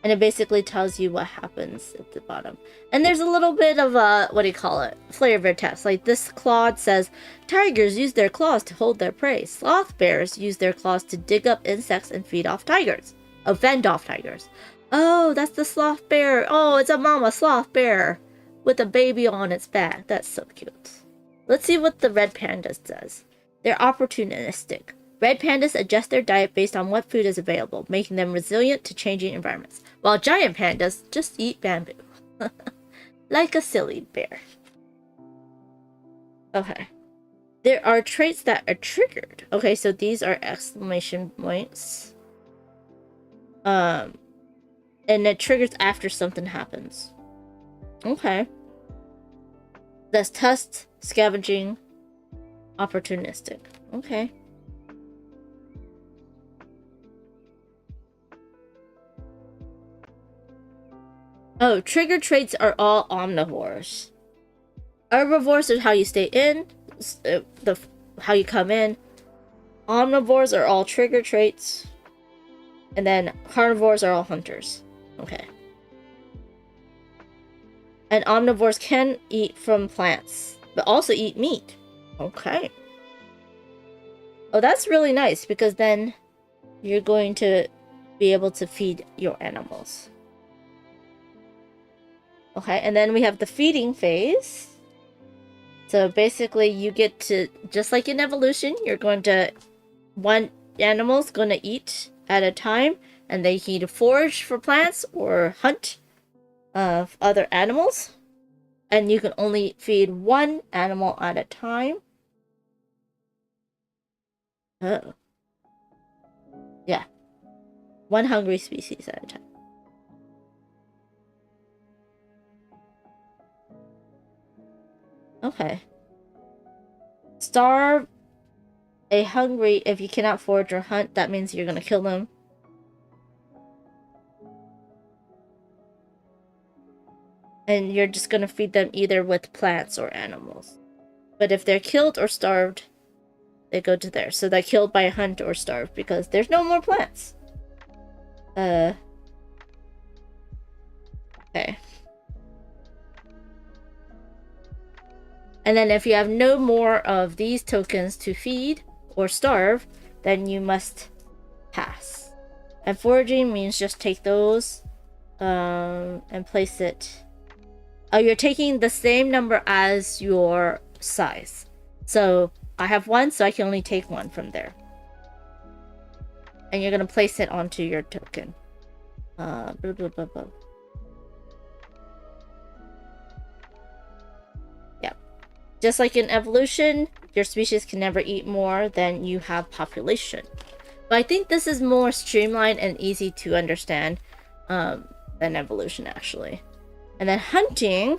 And it basically tells you what happens at the bottom. And there's a little bit of a, what do you call it? Flavor test. Like this claw says, tigers use their claws to hold their prey. Sloth bears use their claws to dig up insects and feed off tigers. Oh, fend off tigers. Oh, that's the sloth bear. Oh, it's a mama sloth bear with a baby on its back. That's so cute. Let's see what the red panda says. They're opportunistic. Red pandas adjust their diet based on what food is available, making them resilient to changing environments, while giant pandas just eat bamboo. Like a silly bear. Okay. There are traits that are triggered. Okay, so these are exclamation points. And it triggers after something happens. Okay. That's tusked, scavenging, opportunistic. Okay. Oh, trigger traits are all omnivores. Herbivores are how you stay in, how you come in. Omnivores are all trigger traits. And then carnivores are all hunters. Okay. And omnivores can eat from plants, but also eat meat. Okay. Oh, that's really nice because then you're going to be able to feed your animals. Okay, and then we have the feeding phase. So basically you get to, just like in evolution, you're going to, one animal's going to eat at a time, and they can either forage for plants or hunt other animals. And you can only feed one animal at a time. Oh. Yeah. One hungry species at a time. Okay. Starve a hungry if you cannot forage or hunt. That means you're gonna kill them. And you're just gonna feed them either with plants or animals. But if they're killed or starved, they go to there. So they're killed by a hunt or starved because there's no more plants. Okay. And then if you have no more of these tokens to feed or starve, then you must pass. And foraging means just take those and place it. Oh, you're taking the same number as your size. So I have one, so I can only take one from there. And you're going to place it onto your token. Just like in evolution, your species can never eat more than you have population. But I think this is more streamlined and easy to understand than evolution, actually. And then hunting,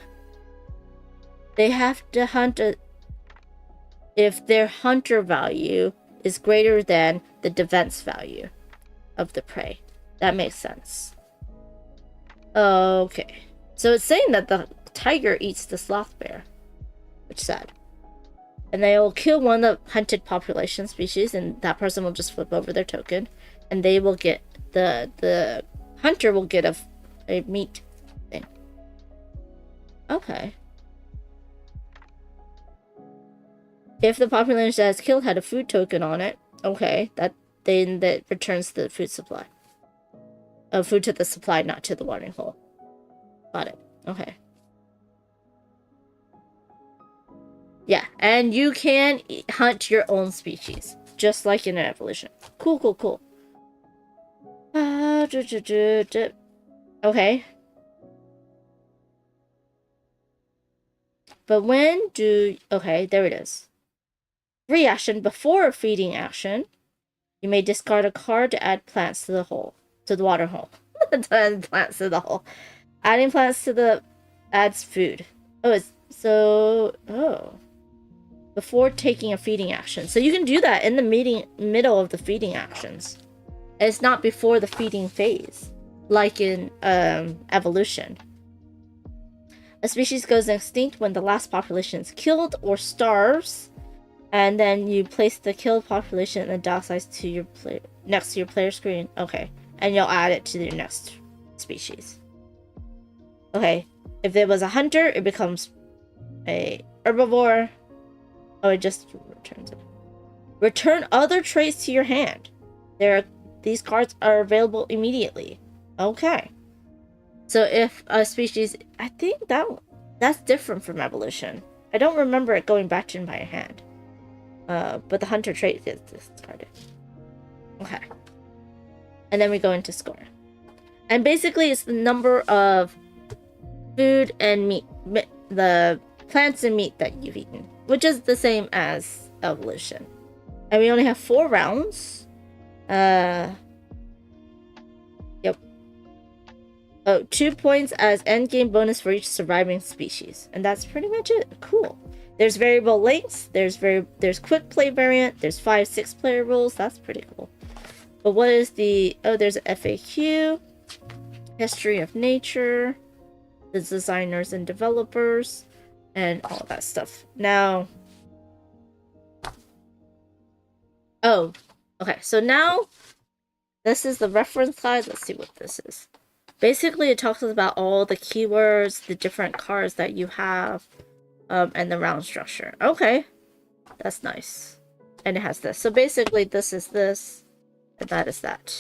they have to hunt if their hunter value is greater than the defense value of the prey. That makes sense. Okay. So it's saying that the tiger eats the sloth bear. Which is sad. And they will kill one of the hunted population species, and that person will just flip over their token, and they will get the hunter will get a meat thing. Okay. If the population that is killed had a food token on it, okay, that returns the food supply. Food to the supply, not to the watering hole. Got it. Okay. Yeah, and you can hunt your own species, just like in evolution. Cool, cool, cool. Okay. But when do... Okay, there it is. Reaction before feeding action. You may discard a card to add plants to the water hole. To add plants to the hole. Adding plants to the adds food. Before taking a feeding action. So you can do that in the middle of the feeding actions. It's not before the feeding phase, like in evolution. A species goes extinct when the last population is killed or starves, and then you place the killed population in the dock size to your next to your player screen. Okay, and you'll add it to your next species. Okay, if it was a hunter, it becomes a herbivore. Oh, it just returns it. Return other traits to your hand. These cards are available immediately. Okay. So if a species, I think that's different from evolution. I don't remember it going back to my hand. But the hunter trait gets discarded. Okay. And then we go into score. And basically it's the number of food and meat, the plants and meat that you've eaten, which is the same as evolution. And we only have 4 rounds. Yep. Oh, 2 points as endgame bonus for each surviving species. And that's pretty much it. Cool. There's variable lengths, there's quick play variant, there's 5-6 player rules. That's pretty cool. But what is there's an FAQ, history of nature, the designers and developers, and all that stuff. Now, okay, so now this is the reference guide. Let's see what this is. Basically, it talks about all the keywords, the different cards that you have, and the round structure. Okay, that's nice. And it has this. So basically, this is this, and that is that.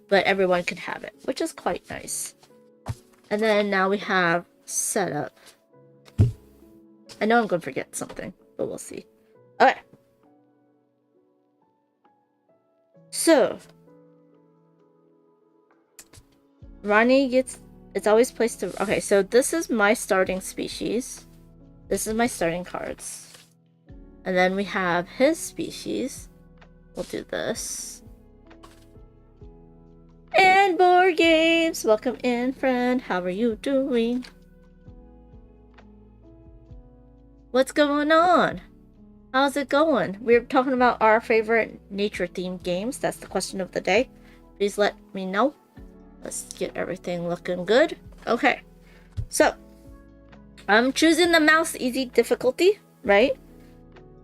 But everyone can have it, which is quite nice. And then now we have setup. I know I'm going to forget something, but we'll see. Okay. So, Ronnie it's always placed to, okay, so this is my starting species. This is my starting cards. And then we have his species. We'll do this. And board games! Welcome in, friend. How are you doing? What's going on? How's it going? We're talking about our favorite nature-themed games. That's the question of the day. Please let me know. Let's get everything looking good. Okay. So, I'm choosing the mouse easy difficulty, right?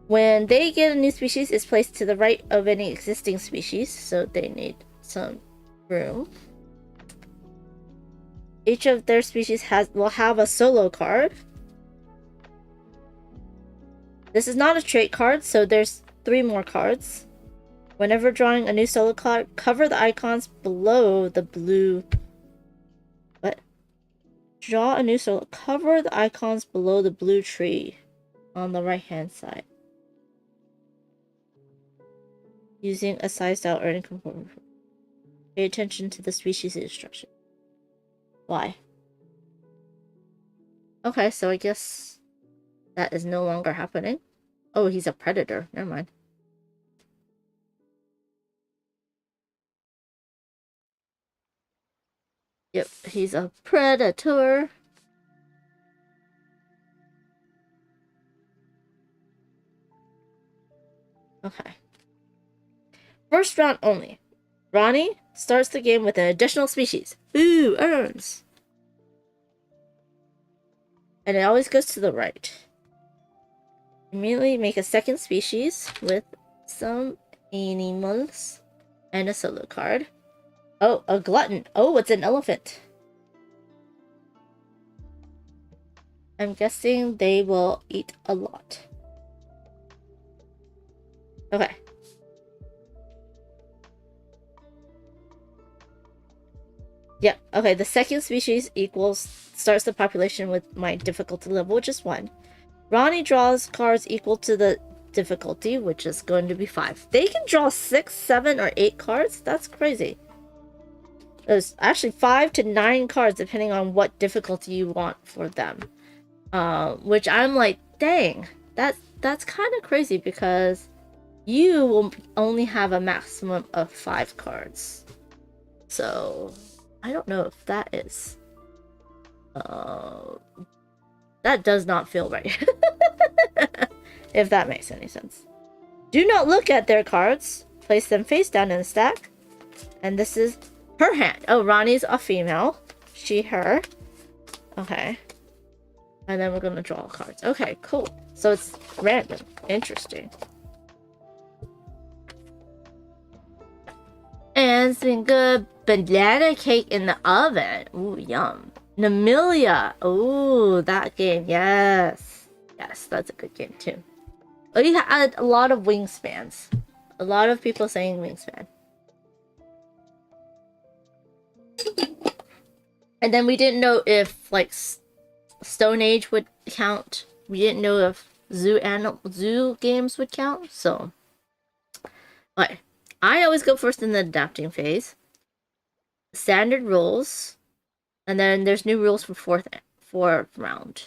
When they get a new species, it's placed to the right of any existing species, so they need some room. Each of their species will have a solo card. This is not a trait card, so there's 3 more cards. Whenever drawing a new solo card, cover the icons below the blue... What? Draw a new solo... Cover the icons below the blue tree on the right-hand side. Using a sized out earning component. Pay attention to the species instruction. Why? Okay, so I guess that is no longer happening. Oh, he's a predator. Never mind. Yep, he's a predator. Okay. First round only. Ronnie starts the game with an additional species. Ooh, earns. And it always goes to the right. Immediately make a second species with some animals and a solo card. Oh, a glutton. Oh, it's an elephant. I'm guessing they will eat a lot. Okay. Yeah, okay, the second species starts the population with my difficulty level, which is 1. Ronnie draws cards equal to the difficulty, which is going to be 5. They can draw 6, 7, or 8 cards? That's crazy. There's actually 5 to 9 cards depending on what difficulty you want for them. Which I'm like, dang, that's kind of crazy because you will only have a maximum of 5 cards. So, I don't know if that is... that does not feel right. If that makes any sense. Do not look at their cards. Place them face down in the stack. And this is her hand. Oh, Ronnie's a female. She, her. Okay. And then we're gonna draw cards. Okay, cool. So it's random. Interesting. And some good banana cake in the oven. Ooh, yum. Namilia. Ooh, that game. Yes. Yes, that's a good game too. Oh, you had a lot of wingspans. A lot of people saying wingspan. And then we didn't know if, like, Stone Age would count. We didn't know if zoo games would count, so... Okay. I always go first in the adapting phase. Standard rules. And then there's new rules for fourth round.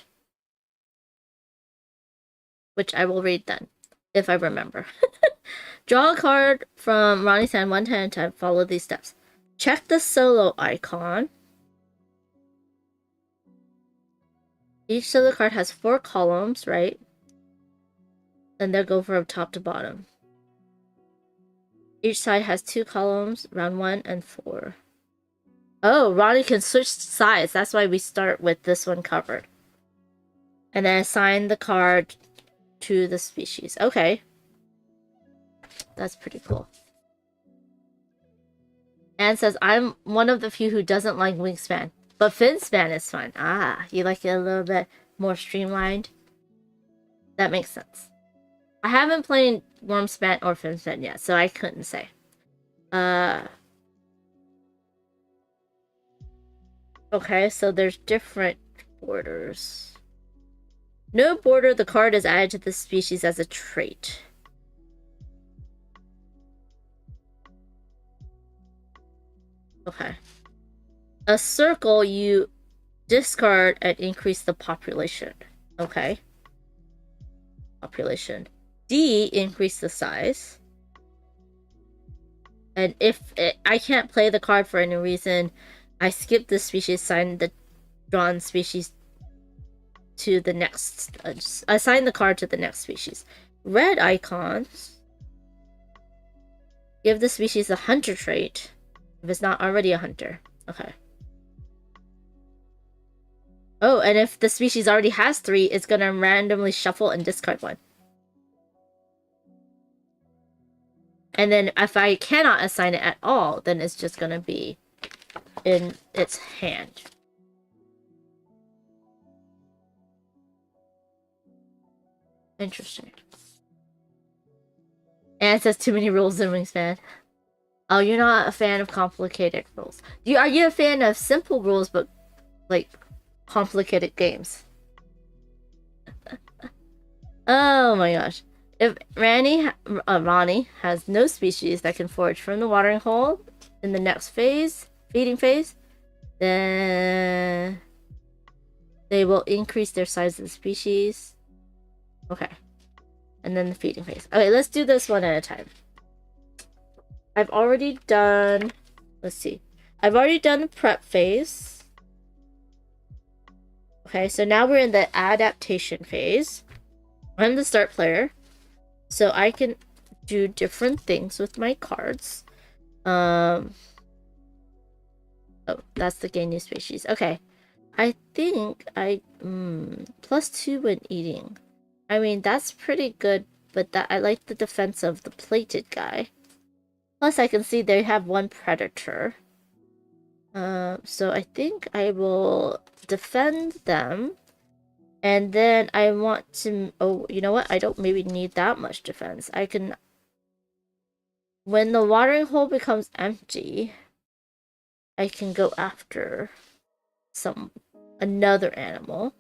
Which I will read then, if I remember. Draw a card from Ronnie's hand 1 time at a time. Follow these steps. Check the solo icon. Each solo card has 4 columns, right? And they'll go from top to bottom. Each side has 2 columns, round 1 and 4. Oh, Ronnie can switch sides. That's why we start with this one covered. And then assign the card to the species. Okay. That's pretty cool. Anne says, I'm one of the few who doesn't like wingspan. But finspan is fun. Ah, you like it a little bit more streamlined? That makes sense. I haven't played Wormspan or Finspan yet, so I couldn't say. Okay, so there's different borders. No border, the card is added to the species as a trait. Okay. A circle, you discard and increase the population. Okay. Population. D, increase the size. And if I can't play the card for any reason, I skip the species, assign the drawn species to the next. Assign the card to the next species. Red icons. Give the species a hunter trait if it's not already a hunter. Okay. Oh, and if the species already has 3, it's gonna randomly shuffle and discard 1. And then if I cannot assign it at all, then it's just gonna be in its hand. Interesting. And it says too many rules in Wingspan. Oh, you're not a fan of complicated rules. Are you a fan of simple rules but like complicated games? Oh my gosh. If Ronnie has no species that can forage from the watering hole in the next phase, feeding phase, then they will increase their size of the species. Okay. And then the feeding phase. Okay, let's do this one at a time. I've already done... Let's see. I've already done the prep phase. Okay, so now we're in the adaptation phase. I'm the start player. So I can do different things with my cards. Oh, that's the gain new species. Okay. I think +2 when eating. I mean, that's pretty good, but I like the defense of the plated guy. Plus, I can see they have 1 predator. So I think I will defend them. And then I want to... Oh, you know what? I don't maybe need that much defense. I can... When the watering hole becomes empty, I can go after another animal.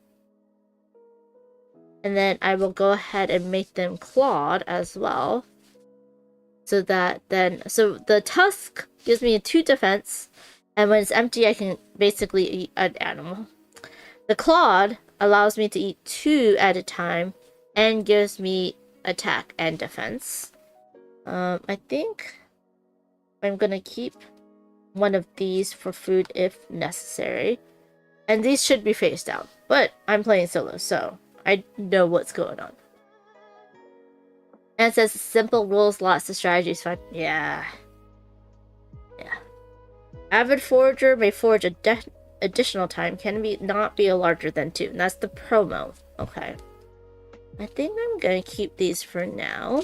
And then I will go ahead and make them clawed as well. So that then... So the tusk gives me a 2 defense. And when it's empty, I can basically eat an animal. The clawed allows me to eat 2 at a time and gives me attack and defense. I think I'm gonna keep one of these for food if necessary. And these should be phased out. But I'm playing solo, so I know what's going on. And it says simple rules, lots of strategies, fun. Yeah. Yeah. Avid forager may forage additional time, not be larger than 2. And that's the promo. Okay. I think I'm gonna keep these for now.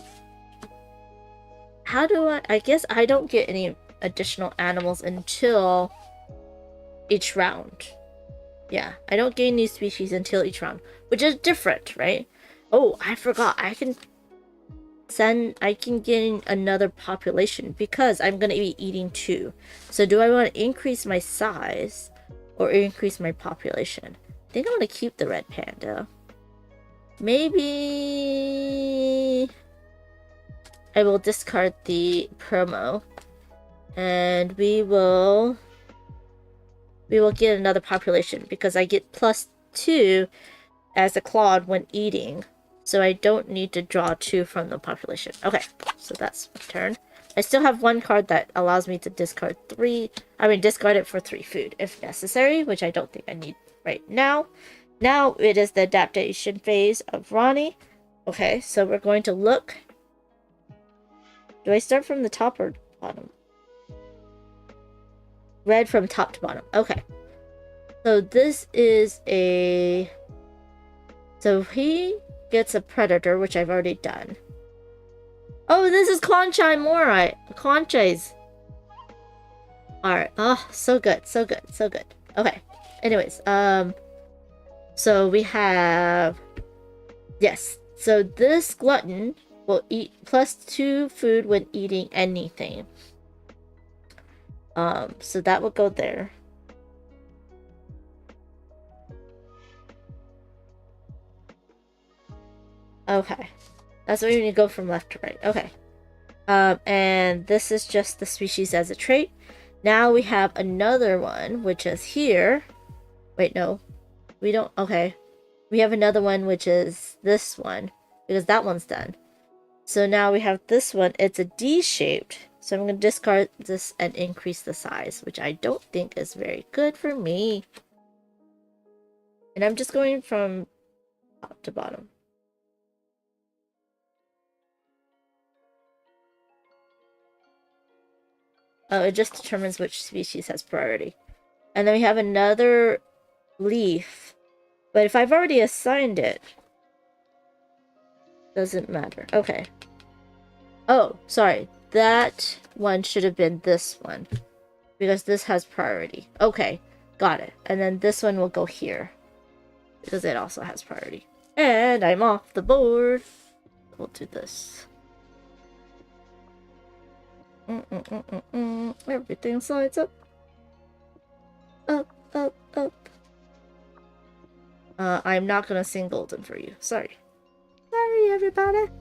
How do I guess I don't get any additional animals until each round. Yeah, I don't gain new species until each round, which is different, right? Oh, I forgot. I can gain another population because I'm gonna be eating 2. So do I want to increase my size or increase my population? I think I want to keep the red panda. Maybe I will discard the promo and we will get another population because I get +2 as a clawed when eating. So I don't need to draw 2 from the population. Okay, so that's my turn. I still have 1 card that allows me to discard 3. Discard it for 3 food if necessary, which I don't think I need right now. Now it is the adaptation phase of Ronnie. Okay, so we're going to look. Do I start from the top or bottom? Red from top to bottom. Okay. So this is a... So he gets a predator, which I've already done. Oh, this is Conchai Morai. Conchais. Alright. Oh, so good. So good. So good. Okay. Anyways, so we have... Yes. So this glutton will eat +2 food when eating anything. So that will go there. Okay. That's where you need to go from left to right. Okay. And this is just the species as a trait. Now we have another one, which is here. Wait, no. We don't... Okay. We have another one, which is this one. Because that one's done. So now we have this one. It's a D-shaped. So I'm going to discard this and increase the size, which I don't think is very good for me. And I'm just going from top to bottom. Oh, it just determines which species has priority. And then we have another leaf. But if I've already assigned it, doesn't matter. Okay. Oh, sorry. That one should have been this one. Because this has priority. Okay. Got it. And then this one will go here. Because it also has priority. And I'm off the board. We'll do this. Everything slides up. Up, up, up. I'm not gonna sing golden for you. Sorry. Sorry, everybody.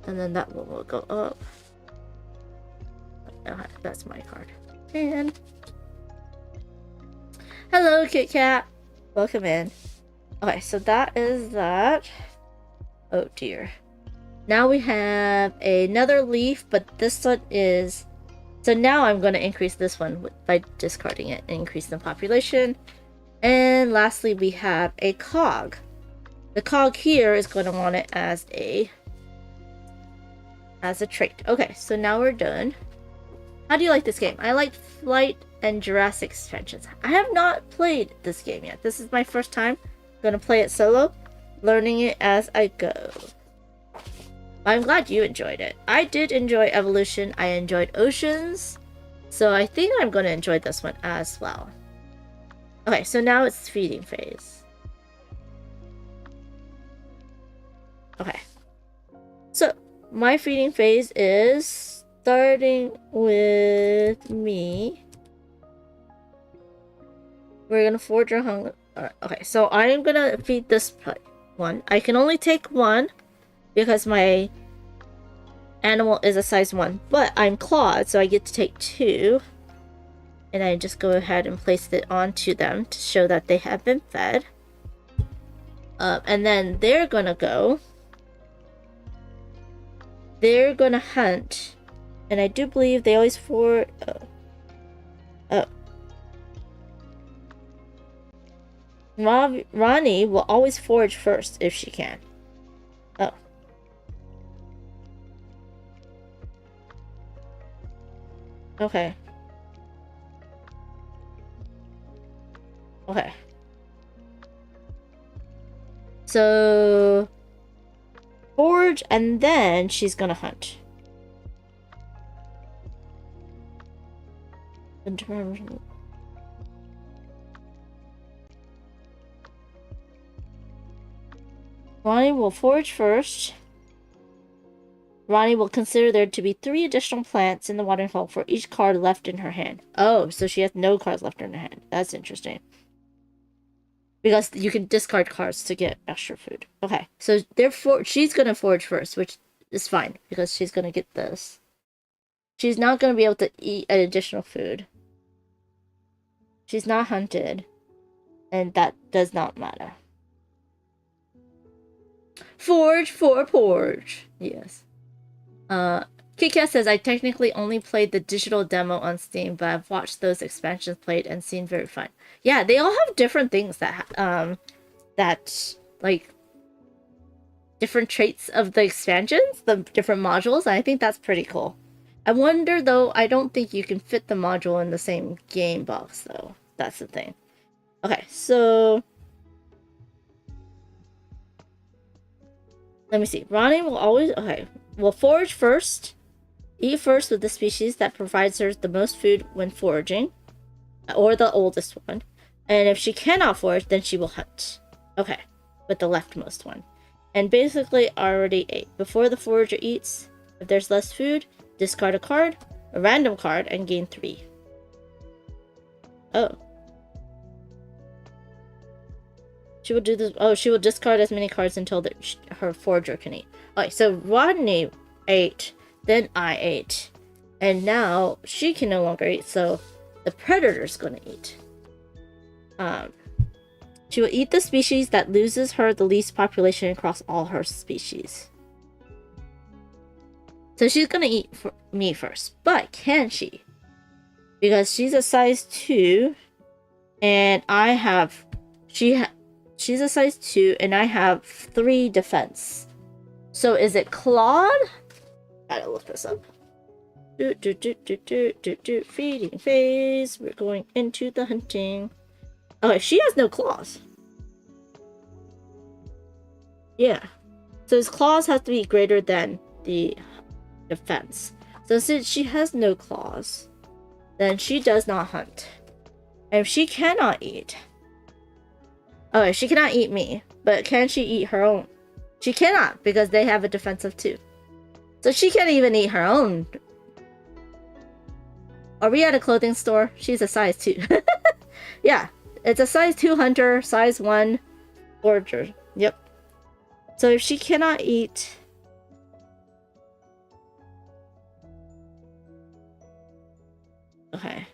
And then that one will go up. Okay, that's my card. And hello, Kit Kat. Welcome in. Okay, so that is that. Oh dear. Now we have another leaf, but this one is... So now I'm going to increase this one by discarding it and increase the population. And lastly, we have a cog. The cog here is going to want it as a trait. Okay, so now we're done. How do you like this game? I like Flight and Jurassic expansions. I have not played this game yet. This is my first time. I'm going to play it solo, learning it as I go. I'm glad you enjoyed it. I did enjoy Evolution. I enjoyed Oceans. So I think I'm going to enjoy this one as well. Okay, so now it's feeding phase. Okay. So my feeding phase is starting with me. We're going to forge our hunger. Alright, okay, so I am going to feed this one. I can only take one. Because my animal is a size 1. But I'm clawed, so I get to take 2. And I just go ahead and place it onto them to show that they have been fed. And then they're gonna go. They're gonna hunt And I do believe they always oh. Ronnie will always forage first if she can. Oh. Okay. Okay. So forage and then she's gonna hunt. Ronnie will forage first. Ronnie will consider there to be 3 additional plants in the watering hole for each card left in her hand. Oh, so she has no cards left in her hand. That's interesting. Because you can discard cards to get extra food. Okay, so therefore she's gonna forage first, which is fine because she's gonna get this. She's not gonna be able to eat an additional food. She's not hunted, and that does not matter. Forge for porch. Yes. KitKat says, I technically only played the digital demo on Steam, but I've watched those expansions played and seen very fun. Yeah, they all have different things that like different traits of the expansions, the different modules. I think that's pretty cool. I wonder though, I don't think you can fit the module in the same game box though. That's the thing. Okay, so let me see. Ronnie will always will forage first. Eat first with the species that provides her the most food when foraging, or the oldest one. And if she cannot forage, then she will hunt. Okay, with the leftmost one. And basically already ate. Before the forager eats, if there's less food, discard a card, a random card, and gain 3. Oh. She will do this. Oh, she will discard as many cards until her forager can eat. Okay, so Rodney ate. Then I ate. And now she can no longer eat, so the predator's gonna eat. She will eat the species that loses her the least population across all her species. So she's gonna eat me first. But can she? Because she's a size 2, and I have... She's a size 2, and I have 3 defense. So is it clawed? Gotta look this up. Feeding phase. We're going into the hunting. Okay, she has no claws. Yeah. So his claws have to be greater than the defense. So since she has no claws, then she does not hunt. And if she cannot eat... Okay, she cannot eat me. But can she eat her own? She cannot, because they have a defense of 2. So she can't even eat her own. Are we at a clothing store? She's a size 2. Yeah, it's a size 2 hunter, size 1 forager. Yep. So if she cannot eat... Okay.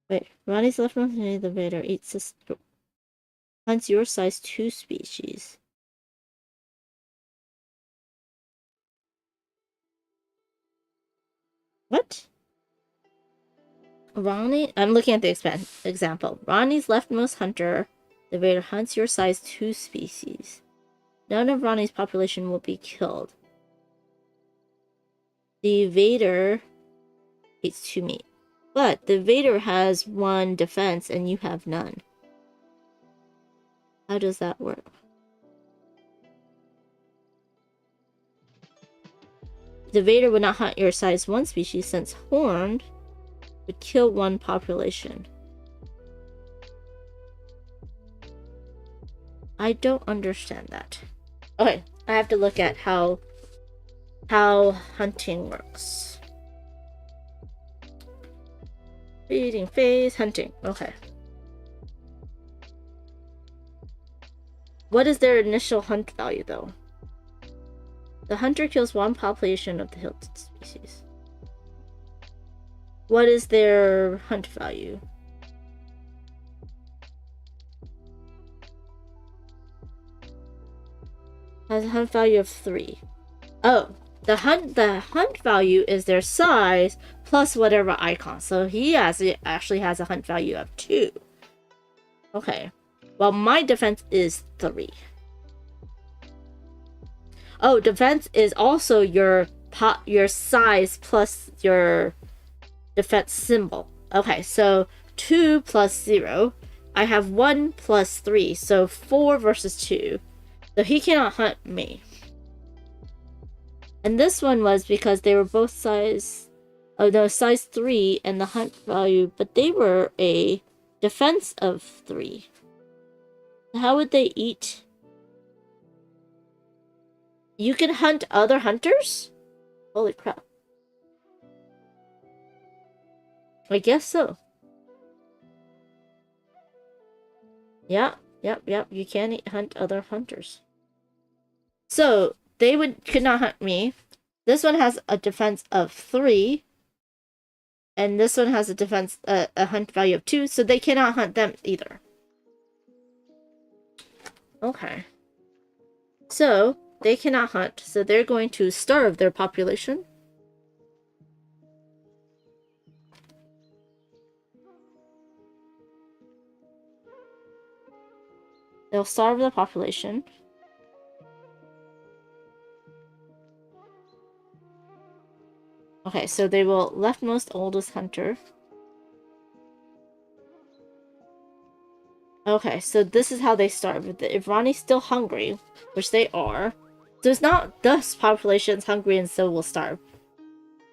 Wait, Ronnie's left one the Vader eats this. Hunts your size 2 species. What? Ronnie? I'm looking at the example. Ronnie's leftmost hunter, the Vader hunts your size 2 species. None of Ronnie's population will be killed. The Vader eats 2 meat. But the Vader has 1 defense and you have none. How does that work? The Vader would not hunt your size 1 species since Horned would kill 1 population. I don't understand that. Okay, I have to look at how hunting works. Feeding phase, hunting. Okay. What is their initial hunt value, though? The hunter kills 1 population of the hilted species. What is their hunt value? has a hunt value of 3. Oh, the hunt value is their size plus whatever icon. So he actually has a hunt value of 2. Okay. Well, my defense is 3. Oh, defense is also your size plus your defense symbol. Okay, so 2 plus 0. I have 1 plus 3, so 4 versus 2. So he cannot hunt me. And this one was because they were both size 3 and the hunt value, but they were a defense of 3. How would they eat? You can hunt other hunters? Holy crap. I guess so. Yeah, yep. You can hunt other hunters. So they could not hunt me. This one has a defense of 3, and this one has a hunt value of 2, so they cannot hunt them either. Okay. So they cannot hunt, so they're going to starve their population. They'll starve the population. Okay, so they will leftmost oldest hunter. Okay, so this is how they starve. If Ronnie's still hungry, which they are, so it's not this population's hungry and so will starve.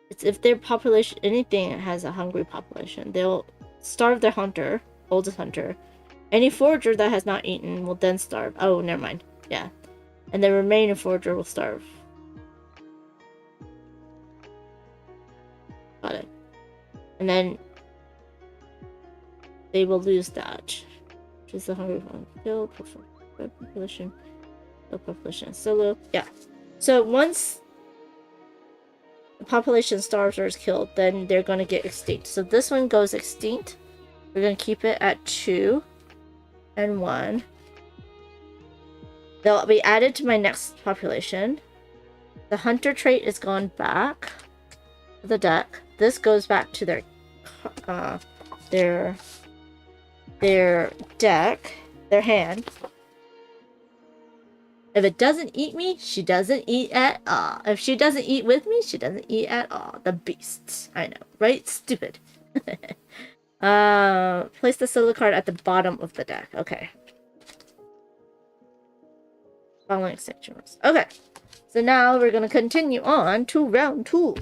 It's if their population, anything that has a hungry population, they'll starve their hunter, oldest hunter. Any forager that has not eaten will then starve. Oh, never mind. Yeah. And the remaining forager will starve. Got it. And then they will lose that. Which is the hungry one. Kill population. Kill population. Solo. Yeah. So once the population starves or is killed, then they're going to get extinct. So this one goes extinct. We're going to keep it at 2 and 1. They'll be added to my next population. The hunter trait is gone back to the deck. This goes back to their deck, their hand. If it doesn't eat me, she doesn't eat at all. If she doesn't eat with me, she doesn't eat at all. The beasts. I know, right? Stupid. Place the solo card at the bottom of the deck. Okay. Following extinction rules. Okay. So now we're gonna continue on to round 2.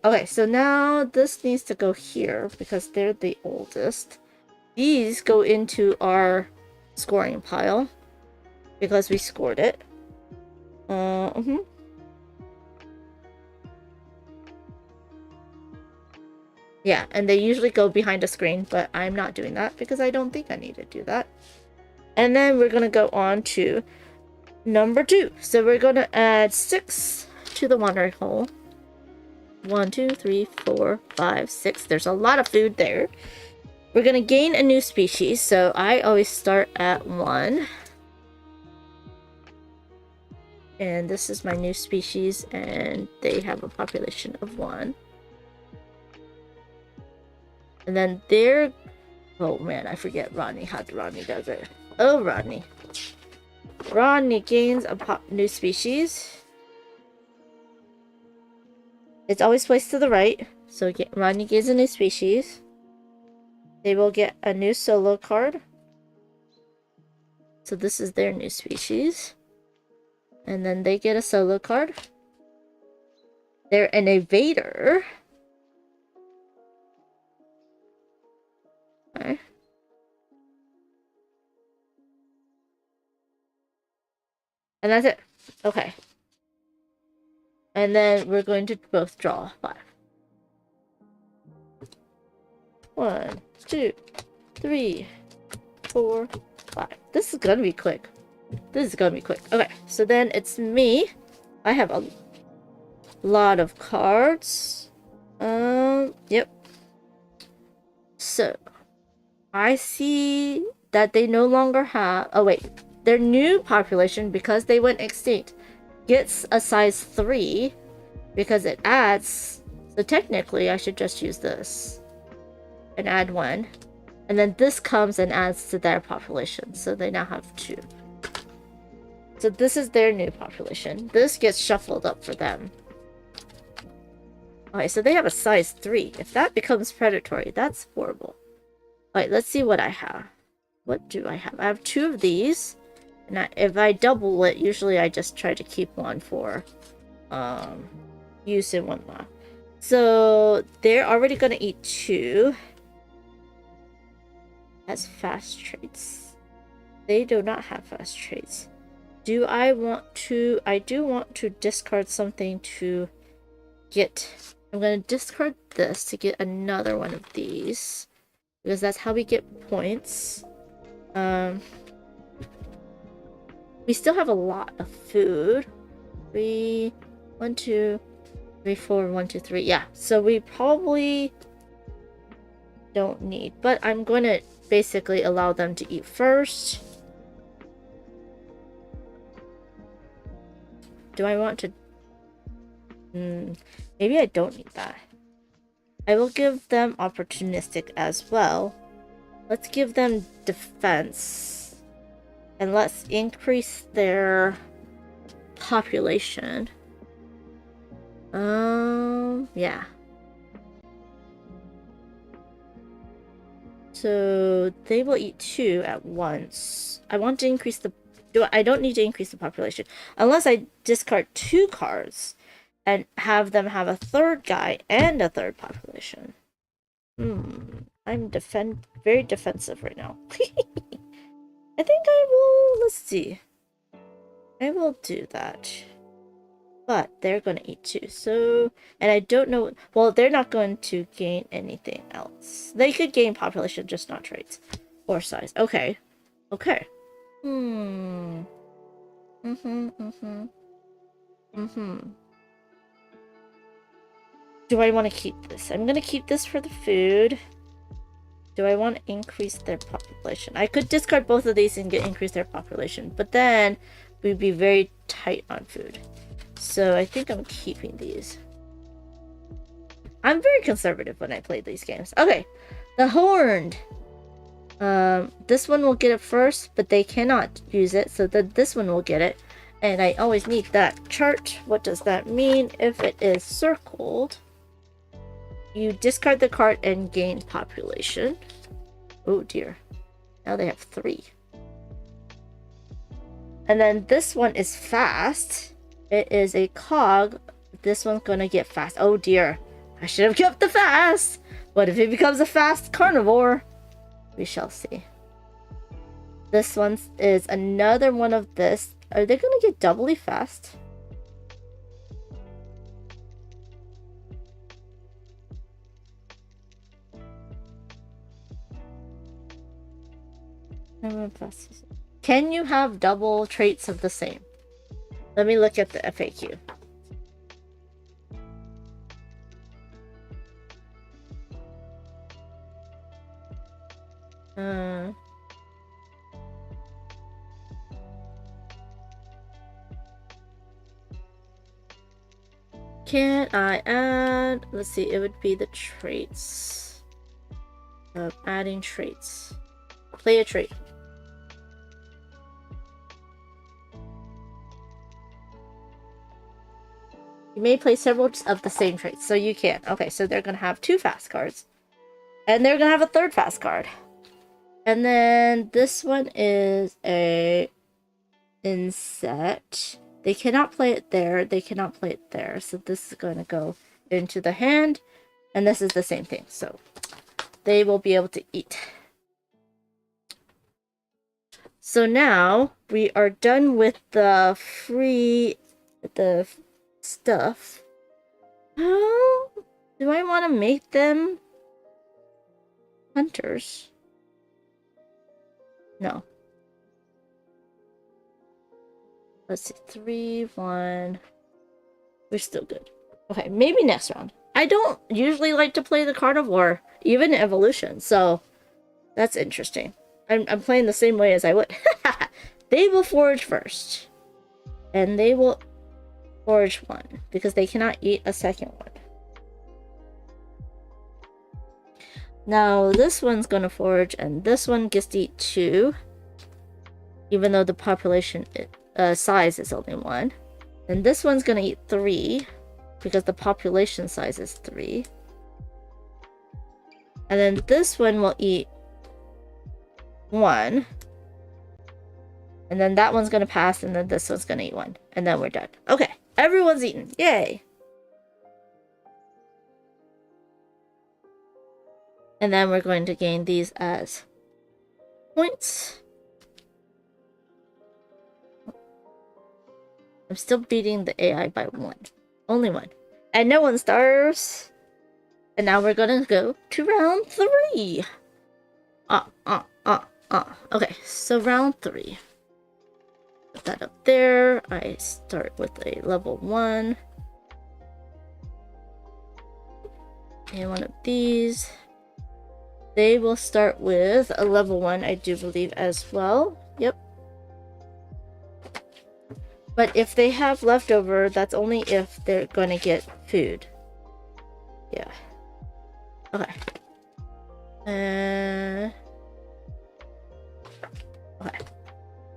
Okay, so now this needs to go here because they're the oldest. These go into our scoring pile because we scored it. Yeah, and they usually go behind a screen, but I'm not doing that because I don't think I need to do that. And then we're gonna go on to number 2. So we're gonna add 6 to the watering hole. 1, 2, 3, 4, 5, 6. There's a lot of food there. We're gonna gain a new species, so I always start at 1. And this is my new species, and they have a population of 1. And then they're... Oh man, I forget Rodney. How Rodney does it. Oh, Rodney. Rodney gains a new species. It's always placed to the right. So Rodney gains a new species. They will get a new solo card. So this is their new species. And then they get a solo card. They're an evader. Okay. And that's it. Okay. And then we're going to both draw 5. 1, 2, 3, 4, 5. This is gonna be quick. Okay, so then it's me. I have a lot of cards. Yep. So I see that they no longer have... Oh, wait. their new population, because they went extinct, gets a size 3 because it adds. So technically, I should just use this and add 1. And then this comes and adds to their population. So they now have 2. So this is their new population. This gets shuffled up for them. Alright, so they have a size 3. If that becomes predatory, that's horrible. Alright, let's see what I have. What do I have? I have 2 of these. And if I double it, usually I just try to keep 1 for use and whatnot. So they're already going to eat 2. As fast traits. They do not have fast traits. Do I want to... I do want to discard something to get... I'm going to discard this to get another one of these. Because that's how we get points. We still have a lot of food. 3, 1, 2, 3, 4, 1, 2, 3. Yeah, so we probably don't need. But I'm going to basically allow them to eat first. Do I want to... maybe I don't need that. I will give them opportunistic as well. Let's give them defense. And let's increase their population. Yeah. So they will eat 2 at once. I want to increase the... I don't need to increase the population. Unless I discard 2 cards and have them have a 3rd guy and a 3rd population. I'm very defensive right now. I think I will... Let's see. I will do that. But they're going to eat 2. So... And I don't know... Well, they're not going to gain anything else. They could gain population, just not traits. Or size. Okay. Okay. Do I want to keep this? I'm going to keep this for the food. Do I want to increase their population? I could discard both of these and increase their population. But then we'd be very tight on food. So I think I'm keeping these. I'm very conservative when I play these games. Okay. The Horned. This one will get it first, but they cannot use it. So this one will get it. And I always need that chart. What does that mean? If it is circled, you discard the card and gain population. Oh dear. Now they have 3. And then this one is fast. It is a cog. This one's gonna get fast. Oh dear. I should have kept the fast. What if it becomes a fast carnivore? We shall see. This one is another one of this. Are they gonna get doubly fast? Can you have double traits of the same? Let me look at the FAQ. Can I add? Let's see, it would be the traits. Adding traits. Play a trait. You may play several of the same traits, so you can. Okay, so they're gonna have 2 fast cards. And they're gonna have a 3rd fast card. And then this one is a insect. They cannot play it there. They cannot play it there. So this is going to go into the hand. And this is the same thing. So they will be able to eat. So now we are done with the stuff. How do I want to make them hunters? No. Let's see. 3, 1. We're still good. Okay, maybe next round. I don't usually like to play the carnivore, even in evolution, so that's interesting. I'm playing the same way as I would. They will forage first. And they will forage 1 because they cannot eat a second one. Now this one's gonna forage and this one gets to eat 2. Even though the population size is only 1. And this one's gonna eat 3 because the population size is 3. And then this one will eat 1. And then that one's gonna pass, and then this one's gonna eat 1. And then we're done. Okay, everyone's eaten. Yay! And then we're going to gain these as points. I'm still beating the AI by 1. Only 1. And no one starves. And now we're gonna go to round 3. Okay, so round 3. Put that up there. I start with a level 1. And one of these. They will start with a level 1, I do believe, as well. Yep. But if they have leftover, that's only if they're gonna get food. Yeah. Okay. Okay.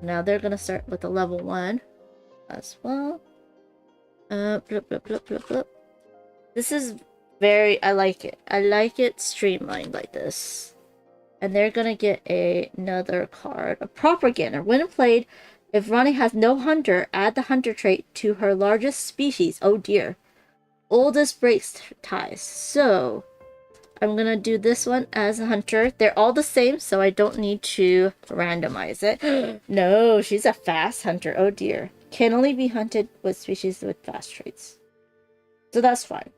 Now they're gonna start with a level 1 as well. This is very, I like it. I like it streamlined like this. And they're gonna get another card, a propaganda. When played, if Ronnie has no hunter, add the hunter trait to her largest species. Oh dear. Oldest breaks ties. So I'm gonna do this one as a hunter. They're all the same, so I don't need to randomize it. No, she's a fast hunter. Oh dear. Can only be hunted with species with fast traits. So that's fine.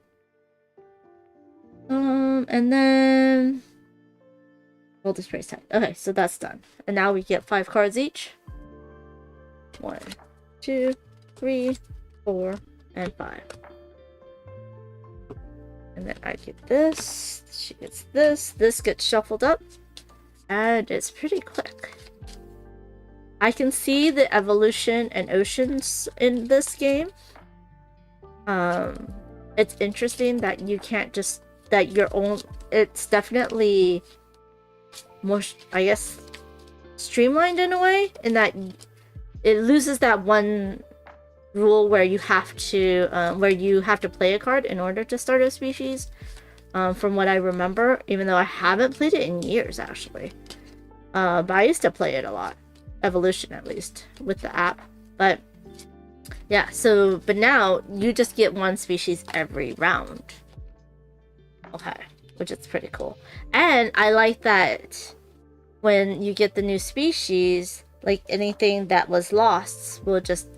And then oldest breaks ties. Okay, so that's done. And now we get 5 cards each. 1, 2, 3, 4, and 5. And then I get this. She gets this. This gets shuffled up. And it's pretty quick. I can see the evolution and oceans in this game. It's interesting that you can't just that your own. It's definitely more, I guess, streamlined in a way, in that it loses that one rule where you have to play a card in order to start a species. From what I remember, even though I haven't played it in years actually, but I used to play it a lot, Evolution at least, with the app. But yeah, so but now you just get 1 species every round. Okay, which is pretty cool. And I like that when you get the new species, like anything that was lost will just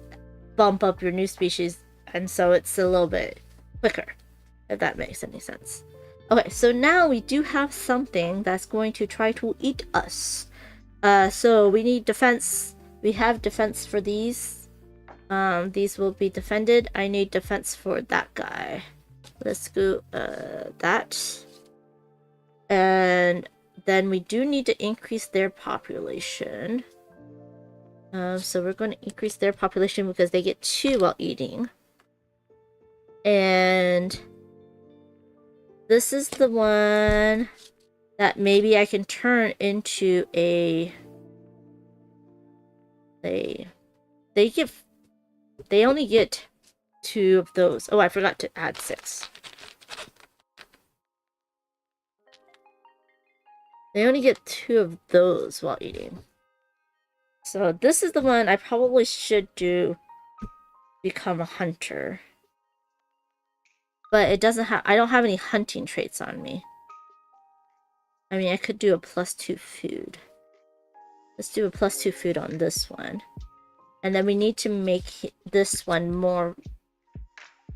bump up your new species, and so it's a little bit quicker, if that makes any sense. Okay, so now we do have something that's going to try to eat us. So we need defense. We have defense for these. These will be defended. I need defense for that guy. Let's go that. And then we do need to increase their population. So we're going to increase their population because they get 2 while eating. And this is the one that maybe I can turn into a... They only get 2 of those. Oh, I forgot to add 6. They only get 2 of those while eating. So this is the one I probably should do, become a hunter. But it doesn't have, I don't have any hunting traits on me. I mean, I could do a +2 food. Let's do a +2 food on this one. And then we need to make this one more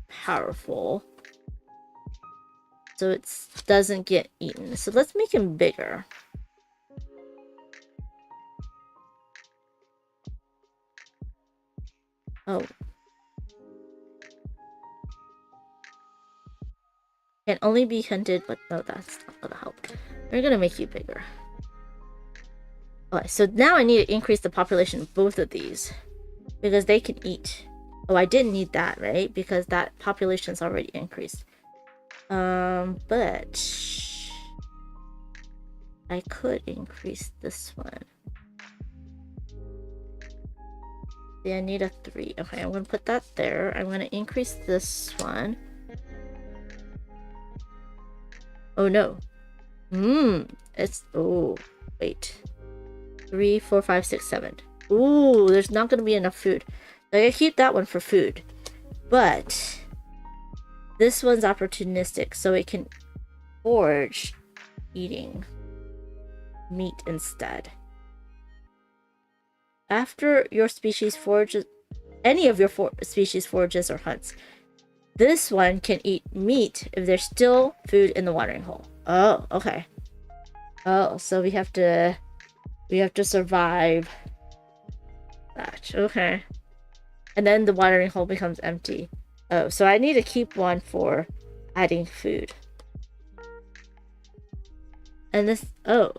powerful, so it doesn't get eaten. So let's make him bigger. Oh. Can only be hunted, but no, that's not gonna help. We're gonna make you bigger. Okay, so now I need to increase the population of both of these because they can eat. Oh, I didn't need that, right? Because that population's already increased. But I could increase this one. Yeah, I need a 3. Okay, I'm gonna put that there. I'm gonna increase this one. Oh no. It's wait. 3, 4, 5, 6, 7. Ooh, there's not gonna be enough food. I gotta keep that one for food. But this one's opportunistic, so it can forage eating meat instead. After your species forages, any of your species forages or hunts, this one can eat meat if there's still food in the watering hole. Oh, okay. Oh, so we have to survive that. Okay. And then the watering hole becomes empty. Oh, so I need to keep one for adding food. And this, oh,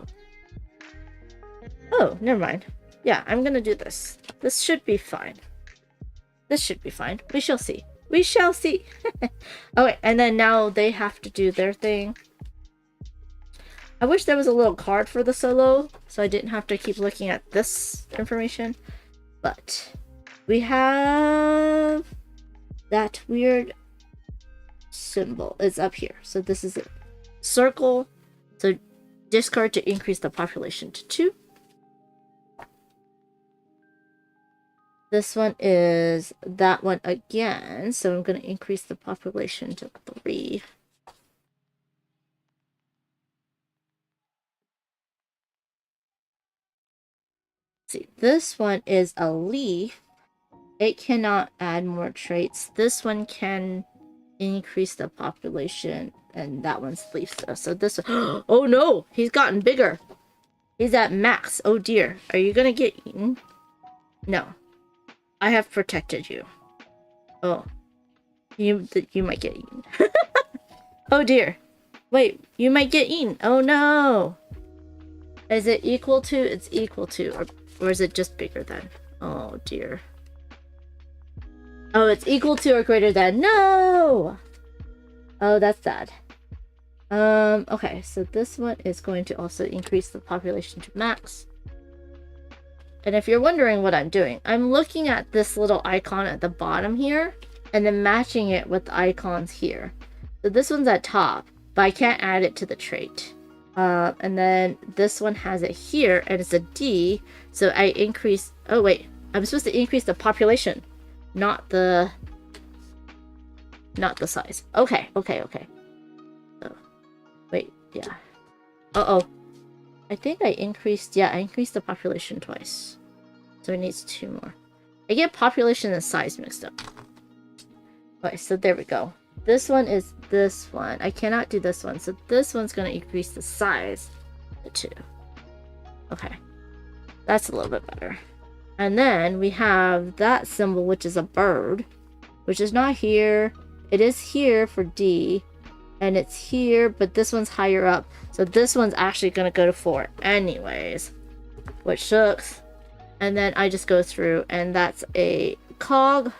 never mind. Yeah, I'm gonna do this. This should be fine. This should be fine. We shall see. We shall see. Okay, and then now they have to do their thing. I wish there was a little card for the solo, so I didn't have to keep looking at this information. But we have that weird symbol. It's up here. So this is a circle. So discard to increase the population to 2. This one is that one again. So I'm going to increase the population to 3. See, this one is a leaf. It cannot add more traits. This one can increase the population, and that one's leaf though. So this one, oh no, he's gotten bigger. He's at max. Oh dear, are you gonna get eaten? No, I have protected you. Oh, you might get eaten. Oh dear, wait, you might get eaten. Oh no. Is it equal to? It's equal to, or is it just bigger than? Oh dear. Oh, it's equal to or greater than. No! Oh, that's sad. Okay, so this one is going to also increase the population to max. And if you're wondering what I'm doing, I'm looking at this little icon at the bottom here, and then matching it with the icons here. So this one's at top, but I can't add it to the trait. And then this one has it here, and it's a D, so I increase... Oh wait, I'm supposed to increase the population. Not the size. Okay. So, wait, yeah. I think I increased the population twice. So it needs 2 more. I get population and size mixed up. Okay, so there we go. This one is this one. I cannot do this one. So this one's going to increase the size to 2. Okay. That's a little bit better. And then we have that symbol, which is a bird, which is not here. It is here for D, and it's here, but this one's higher up. So this one's actually going to go to 4 anyways, which sucks. And then I just go through, and that's a cog.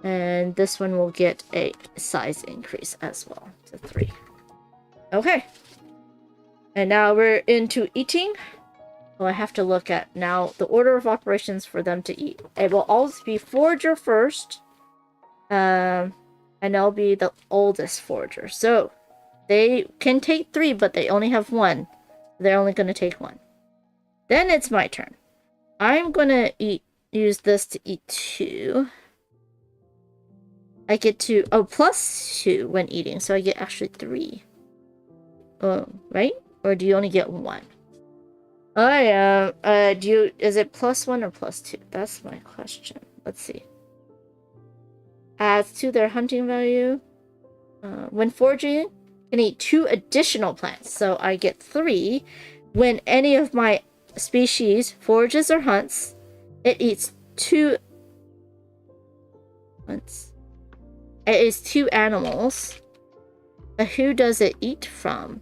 And this one will get a size increase as well to 3. Okay. And now we're into eating. Well, I have to look at now the order of operations for them to eat. It will always be forager first. And they'll be the oldest forager. So they can take 3, but they only have 1. They're only going to take 1. Then it's my turn. I'm going to use this to eat 2. I get to plus 2 when eating, so I get actually 3. Right? Or do you only get 1? Is it plus 1 or plus 2? That's my question. Let's see. Adds to their hunting value. When foraging, can eat 2 additional plants. So I get 3. When any of my species forages or hunts, it eats 2 hunts. It is 2 animals. Who does it eat from?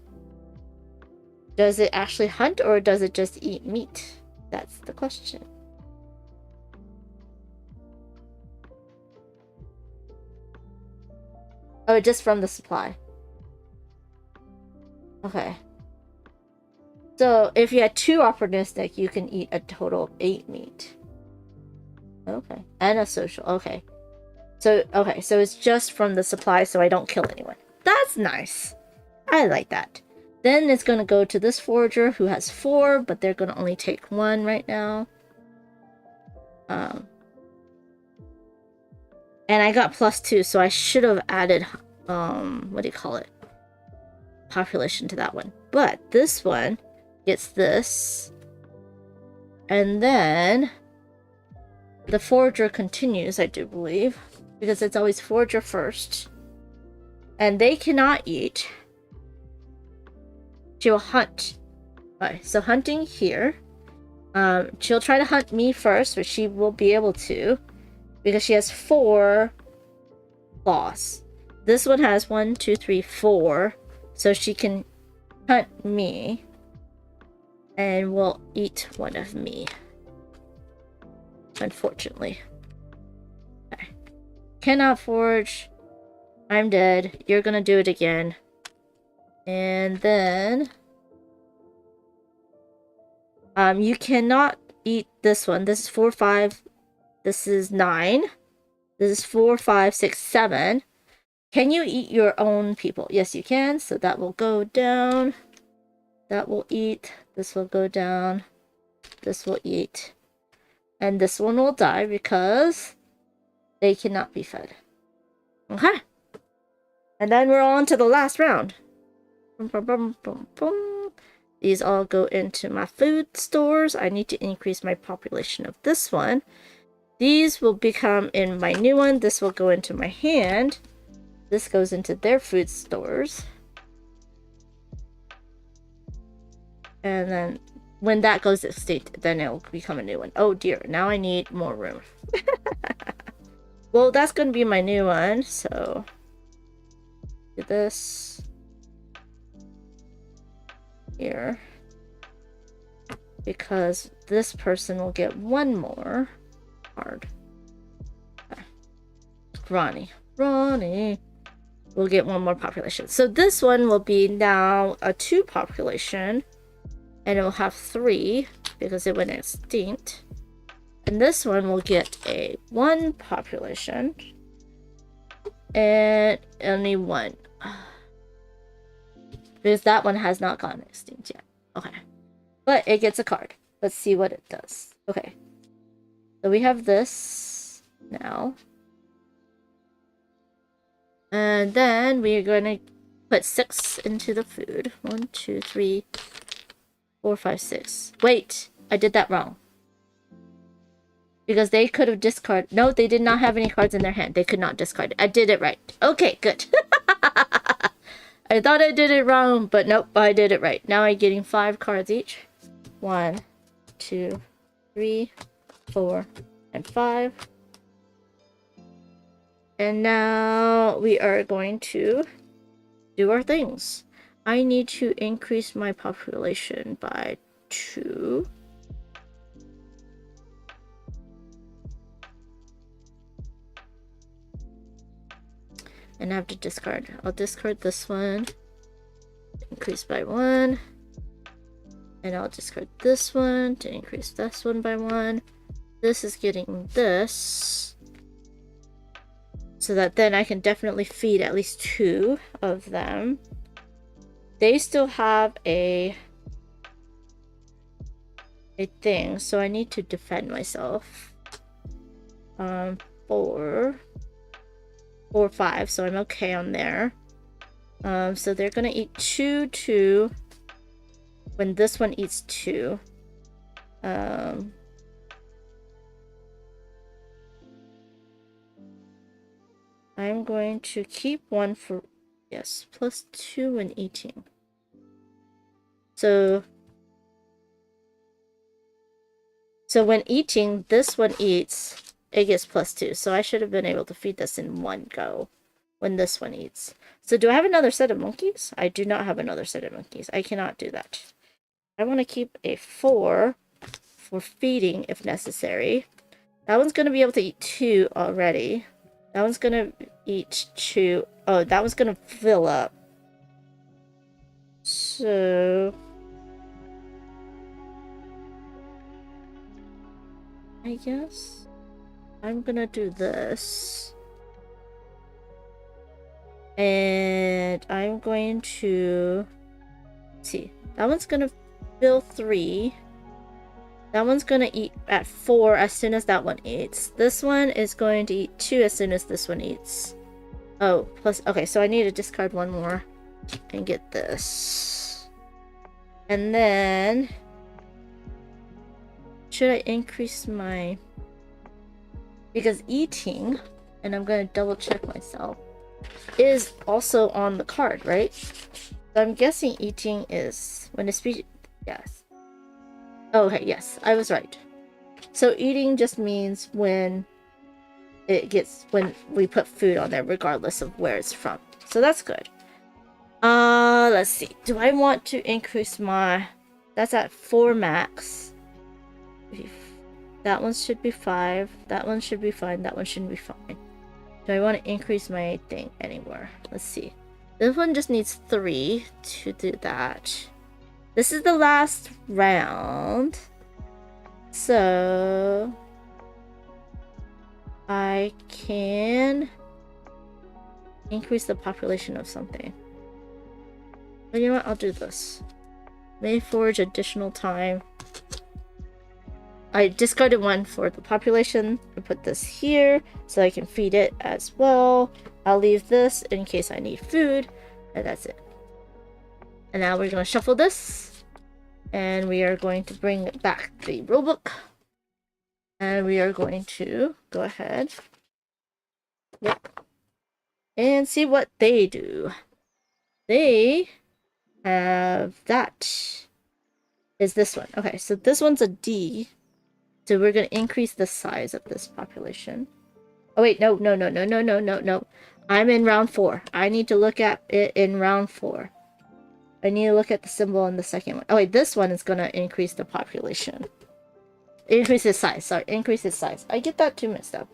Does it actually hunt or does it just eat meat? That's the question. Oh, just from the supply. Okay. So if you had 2 opportunistic, you can eat a total of 8 meat. Okay. And a social. Okay. So it's just from the supply so I don't kill anyone. That's nice. I like that. Then it's gonna go to this forager who has 4, but they're gonna only take 1 right now. And I got +2, so I should have added what do you call it? Population to that one. But this one gets this. And then the forager continues, I do believe, because it's always forager first. And they cannot eat. She will hunt. Okay, so hunting here. She'll try to hunt me first, but she will be able to because she has 4 claws. This one has 1, 2, 3, 4, so she can hunt me and will eat one of me. Unfortunately. Okay. Cannot forage. I'm dead. You're gonna do it again. And then you cannot eat this one. This is 4, 5. This is 9. This is 4, 5, 6, 7. Can you eat your own people? Yes, you can. So that will go down. That will eat. This will go down. This will eat. And this one will die because they cannot be fed. Okay. And then we're on to the last round. Boom, boom, boom, boom, boom. These all go into my food stores. I need to increase my population of this one. These will become in my new one. This will go into my hand. This goes into their food stores. And then when that goes extinct, then it will become a new one. Oh dear, now I need more room. Well, that's going to be my new one, so do this here. Because this person will get 1 more card. Okay. Ronnie will get 1 more population. So this one will be now a 2 population. And it will have 3 because it went extinct. And this one will get a 1 population. And only 1. Because that one has not gone extinct yet. Okay. But it gets a card. Let's see what it does. Okay. So we have this now. And then we're going to put 6 into the food. 1, 2, 3, 4, 5, 6. Wait, I did that wrong. Because they could have discarded. No, they did not have any cards in their hand. They could not discard it. I did it right. Okay, good. I thought I did it wrong, but nope, I did it right. Now I'm getting 5 cards each. 1, 2, 3, 4, and 5. And now we are going to do our things. I need to increase my population by 2. And I have to discard. I'll discard this one. Increase by 1. And I'll discard this one to increase this one by 1. This is getting this. So that then I can definitely feed at least 2 of them. They still have a thing, so I need to defend myself. 4, 5, so I'm okay on there. So they're gonna eat 2, 2. When this one eats 2, I'm going to keep 1 for, yes, +2 when eating. So when eating, this one eats, it gets +2. So I should have been able to feed this in 1 go when this one eats. So do I have another set of monkeys? I do not have another set of monkeys. I cannot do that. I want to keep a 4 for feeding if necessary. That one's going to be able to eat 2 already. That one's going to eat 2. Oh, that one's going to fill up. So... I guess I'm going to do this. And I'm going to... Let's see. That one's going to fill 3. That one's gonna eat at 4 as soon as that one eats. This one is going to eat 2 as soon as this one eats. Oh, plus, okay, so I need to discard 1 more and get this. And then, should I increase my, because eating, and I'm gonna double check myself, is also on the card, right? So I'm guessing eating is, when the species, yes. Okay, yes, I was right. So eating just means when we put food on there, regardless of where it's from. So that's good. Let's see. Do I want to increase my... That's at 4 max. That one should be 5. That one should be fine. That one shouldn't be fine. Do I want to increase my thing anymore? Let's see. This one just needs 3 to do that. This is the last round, so I can increase the population of something. But you know what? I'll do this. May forage additional time. I discarded 1 for the population. I put this here so I can feed it as well. I'll leave this in case I need food, and that's it. And now we're going to shuffle this. And we are going to bring back the rulebook. And we are going to go ahead. Yep. And see what they do. They have that. Is this one. Okay, so this one's a D. So we're going to increase the size of this population. Oh wait, no. I'm in round 4. I need to look at it in round 4. I need to look at the symbol in the second one. Oh wait, this one is going to increase the population. Increase its size. Sorry, increase its size. I get that too mixed up.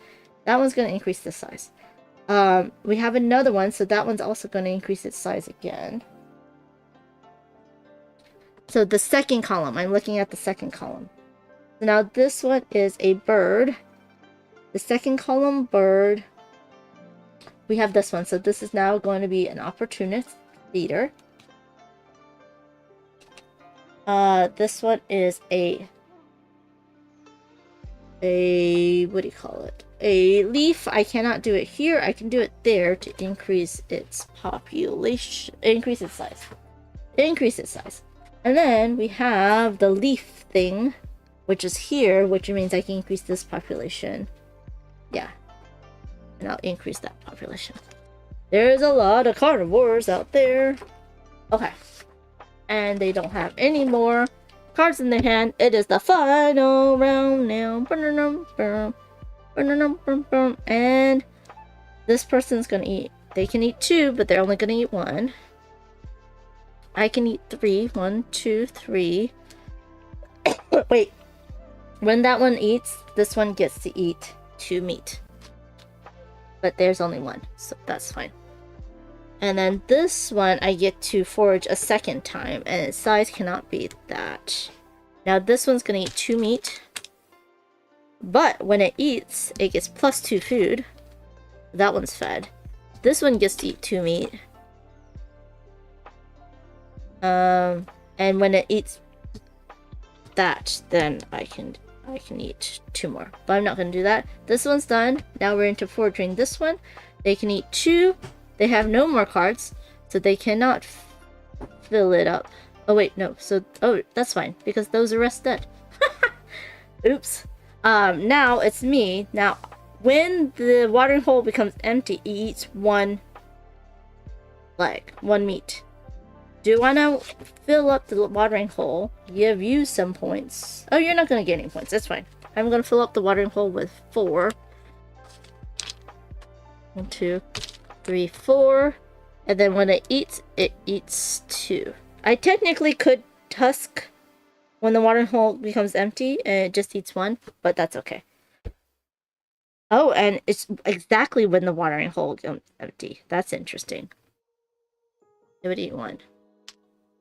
That one's going to increase the size. We have another one, so that one's also going to increase its size again. So the second column, I'm looking at the second column. So now this one is a bird. The second column, bird. We have this one, so this is now going to be an opportunist feeder. This one is a what do you call it? A leaf. I cannot do it here. I can do it there to increase its population, increase its size. Increase its size. And then we have the leaf thing, which is here, which means I can increase this population. Yeah. And I'll increase that population. There's a lot of carnivores out there. Okay. And they don't have any more cards in their hand. It is the final round now. And this person's gonna eat. They can eat 2, but they're only gonna eat 1. I can eat 3. 1, 2, 3. Wait. When that one eats, this one gets to eat 2 meat. But there's only 1, so that's fine. And then this one, I get to forage a second time, and its size cannot be that. Now this one's gonna eat 2 meat. But when it eats, it gets plus 2 food. That one's fed. This one gets to eat 2 meat. And when it eats that, then I can eat 2 more. But I'm not gonna do that. This one's done. Now we're into foraging this one. They can eat 2. They have no more cards, so they cannot fill it up. Oh wait, no. So, oh, that's fine, because those are rest dead. Oops. Now it's me. Now, when the watering hole becomes empty, it eats 1 leg, 1 meat. Do I now fill up the watering hole, give you some points? Oh, you're not going to get any points. That's fine. I'm going to fill up the watering hole with 4. 1, 2, 3, 4. And then when it eats 2. I technically could tusk when the watering hole becomes empty, it just eats one, but that's okay. Oh, and it's exactly when the watering hole becomes empty. That's interesting. It would eat one.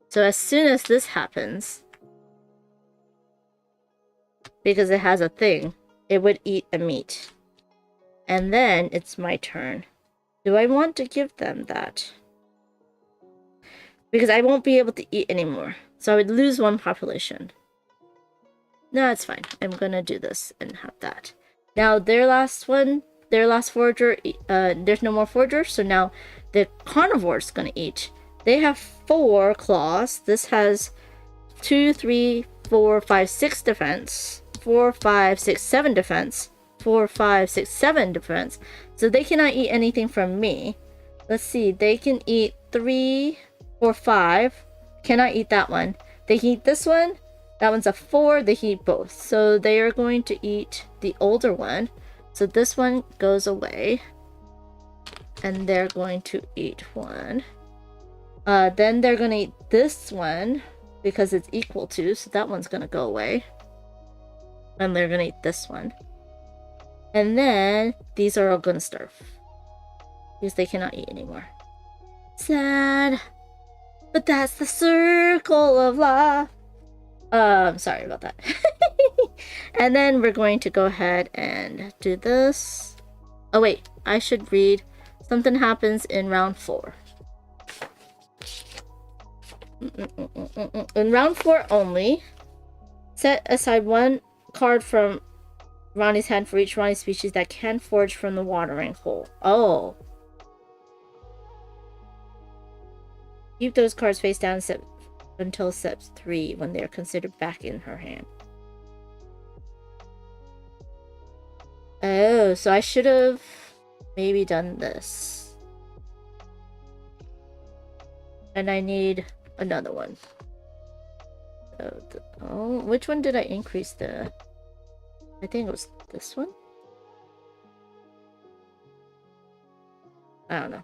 So as soon as this happens, because it has a thing, it would eat a meat. And then it's my turn. Do I want to give them that? Because I won't be able to eat anymore. So I would lose one population. No, it's fine. I'm gonna do this and have that. Now their last forager, there's no more forager, so now the carnivore's gonna eat. They have 4 claws. This has 2, 3, 4, 5, 6 defense. 4, 5, 6, 7 defense. 4, 5, 6, 7 defense. So they cannot eat anything from me. Let's see, they can eat 3 or 5. Cannot eat that one. They can eat this one. That one's a 4. They can eat both. So they are going to eat the older one. So this one goes away. And they're going to eat one. Then they're going to eat this one because it's equal to. So that one's going to go away. And they're going to eat this one. And then these are all going to starve. Because they cannot eat anymore. Sad. But that's the circle of life. Sorry about that. And then we're going to go ahead and do this. Oh wait, I should read. Something happens in round 4. In round 4 only, set aside 1 card from Ronnie's hand for each Ronnie species that can forage from the watering hole. Oh. Keep those cards face down until step 3 when they are considered back in her hand. Oh, so I should have maybe done this. And I need another one. Oh, which one did I increase the... I think it was this one? I don't know.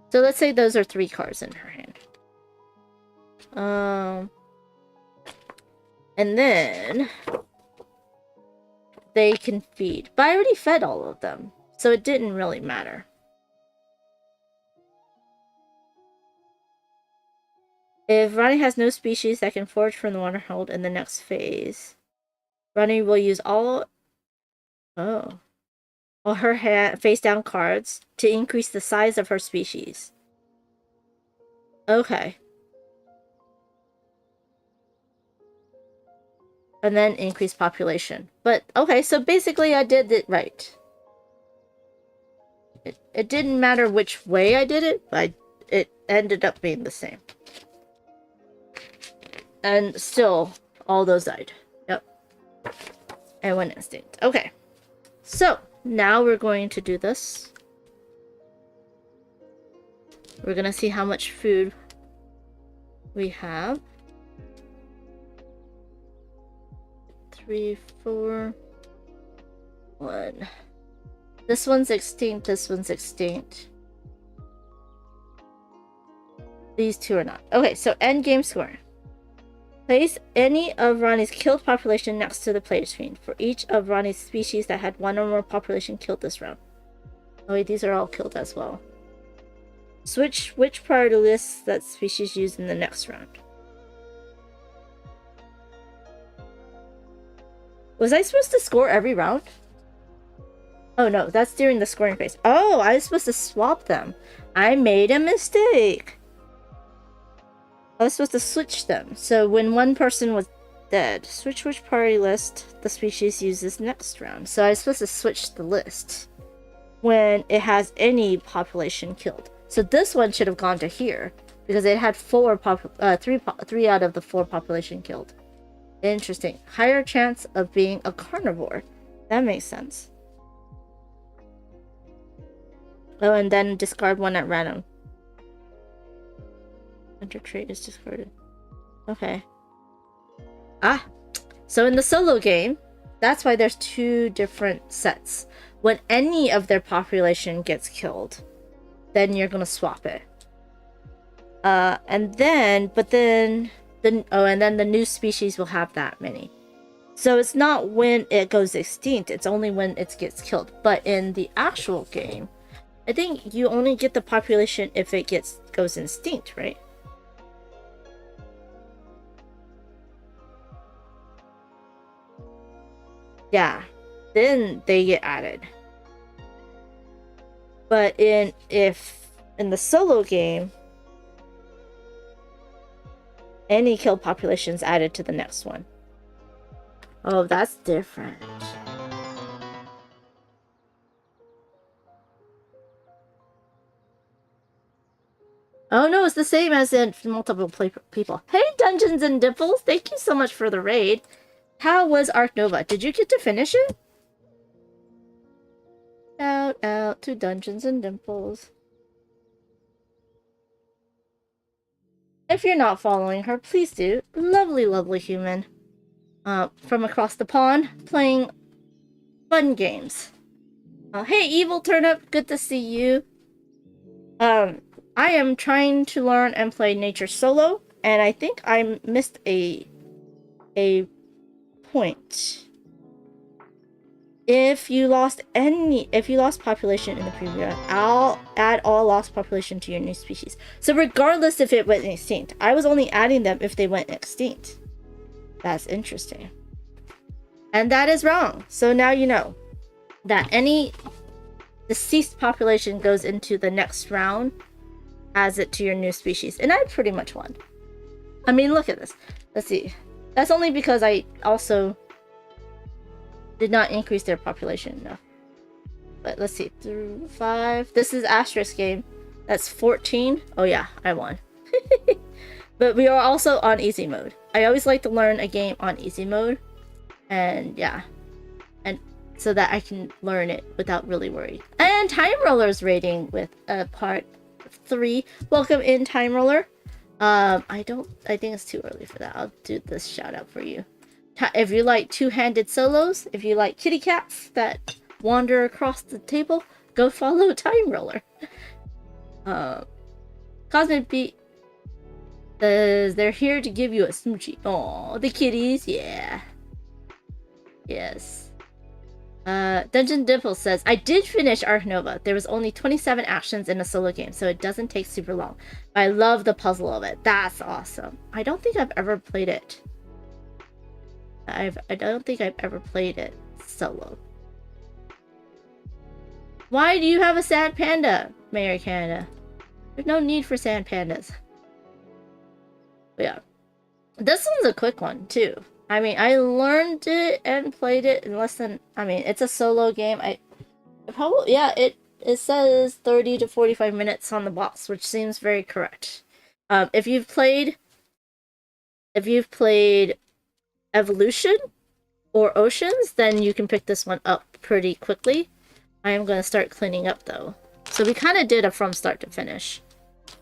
So let's say those are 3 cards in her hand. And then they can feed. But I already fed all of them, so it didn't really matter. If Ronnie has no species that can forage from the water hole in the next phase, Ronnie will use all her face down cards to increase the size of her species. Okay. And then increase population. But, okay, so basically I did it right. It didn't matter which way I did it, but it ended up being the same. And still, all those died. Yep. And 1 instinct. Okay. So, now we're going to do this. We're gonna see how much food we have. 3, 4, 1. This one's extinct, this one's extinct. These 2 are not. Okay, so end game score. Place any of Ronnie's killed population next to the player screen for each of Ronnie's species that had 1 or more population killed this round. Oh wait, these are all killed as well. Switch which priority lists that species used in the next round. Was I supposed to score every round? Oh no, that's during the scoring phase. Oh, I was supposed to swap them. I made a mistake. I was supposed to switch them. So when one person was dead, switch which priority list the species uses next round. So I was supposed to switch the list when it has any population killed. So this one should have gone to here because it had 3 out of the 4 population killed. Interesting. Higher chance of being a carnivore. That makes sense. Oh, and then discard 1 at random. Hunter trait is discarded. Okay. Ah! So in the solo game, that's why there's 2 different sets. When any of their population gets killed, then you're gonna swap it. But then and then the new species will have that many. So it's not when it goes extinct, it's only when it gets killed. But in the actual game, I think you only get the population if it goes extinct, right? Yeah, then they get added. But in the solo game, any kill population is added to the next one. Oh, that's different. Oh no, it's the same as in multiple people. Hey, Dungeons and Dimples, thank you so much for the raid. How was Ark Nova? Did you get to finish it? Shout out to Dungeons and Dimples. If you're not following her, please do. Lovely, lovely human. From across the pond, playing fun games. Hey, Evil Turnip, good to see you. I am trying to learn and play nature solo, and I think I missed a point. If you lost population in the previous round, I'll add all lost population to your new species. So regardless if it went extinct, I was only adding them if they went extinct. That's interesting. And that is wrong. So now you know that any deceased population goes into the next round, adds it to your new species. And I pretty much won. I mean, look at this. Let's see. That's only because I also did not increase their population enough. But let's see. 3, 5. This is Asterisk game. That's 14. Oh yeah, I won. But we are also on easy mode. I always like to learn a game on easy mode. And yeah. And so that I can learn it without really worrying. And Time Roller's rating with a part 3. Welcome in, Time Roller. I think it's too early for that. I'll do this shout out for you. If you like two-handed solos, if you like kitty cats that wander across the table, go follow Time Roller. Cosmic Beat says they're here to give you a smoochie. Aw, the kitties, yeah. Yes. Dungeon Dimple says, I did finish Ark Nova. There was only 27 actions in a solo game, so it doesn't take super long. But I love the puzzle of it. That's awesome. I don't think I've ever played it. I don't think I've ever played it solo. Why do you have a sad panda, Mayor Canada? There's no need for sad pandas. But yeah. This one's a quick one, too. I mean, I learned it and played it in less than... I mean, it's a solo game. It says 30 to 45 minutes on the box, which seems very correct. If you've played Evolution or Oceans, then you can pick this one up pretty quickly. I am going to start cleaning up, though. So we kind of did a from start to finish.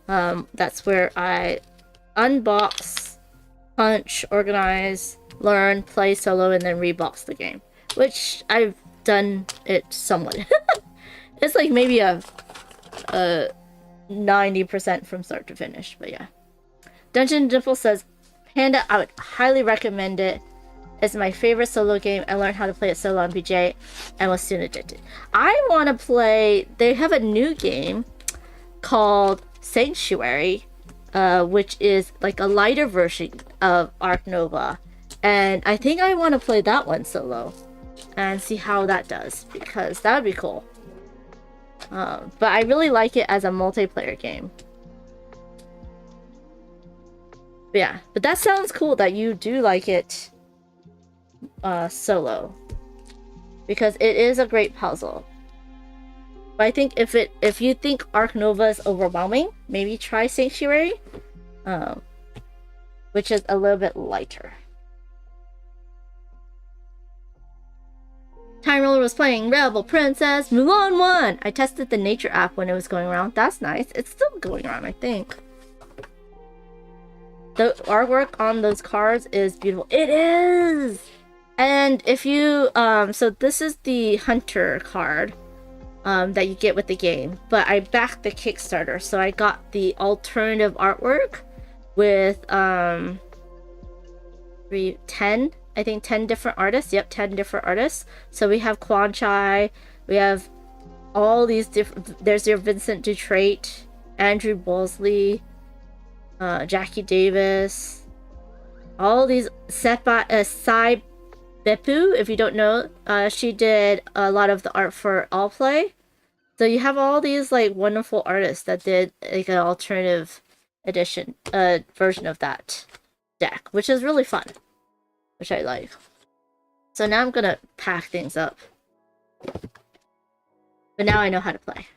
That's where I unbox, punch, organize, learn, play solo, and then rebox the game. Which I've done it somewhat. It's like maybe a 90% from start to finish, but yeah. Dungeon Dimple says, Panda, I would highly recommend it. It's my favorite solo game. I learned how to play it solo on BJ and was soon addicted. I want to play... They have a new game called Sanctuary, which is like a lighter version of Ark Nova. And I think I want to play that one solo and see how that does, because that would be cool. But I really like it as a multiplayer game. Yeah, but that sounds cool that you do like it solo, because it is a great puzzle. But I think if you think Ark Nova is overwhelming, maybe try Sanctuary, which is a little bit lighter. Time Roller was playing Rebel Princess Mulan 1. I tested the nature app when it was going around. That's nice. It's still going around, I think. The artwork on those cards is beautiful. It is! And if you, so this is the Hunter card that you get with the game. But I backed the Kickstarter, so I got the alternative artwork with 10, I think 10 different artists. Yep, 10 different artists. So we have Quan Chai, we have all these different, there's your Vincent Dutrait, Andrew Bosley, Jackie Davis, all these Sai Beppu, if you don't know, she did a lot of the art for All Play. So you have all these like wonderful artists that did like an alternative edition version of that deck, which is really fun, which I like. So now I'm gonna pack things up, but now I know how to play.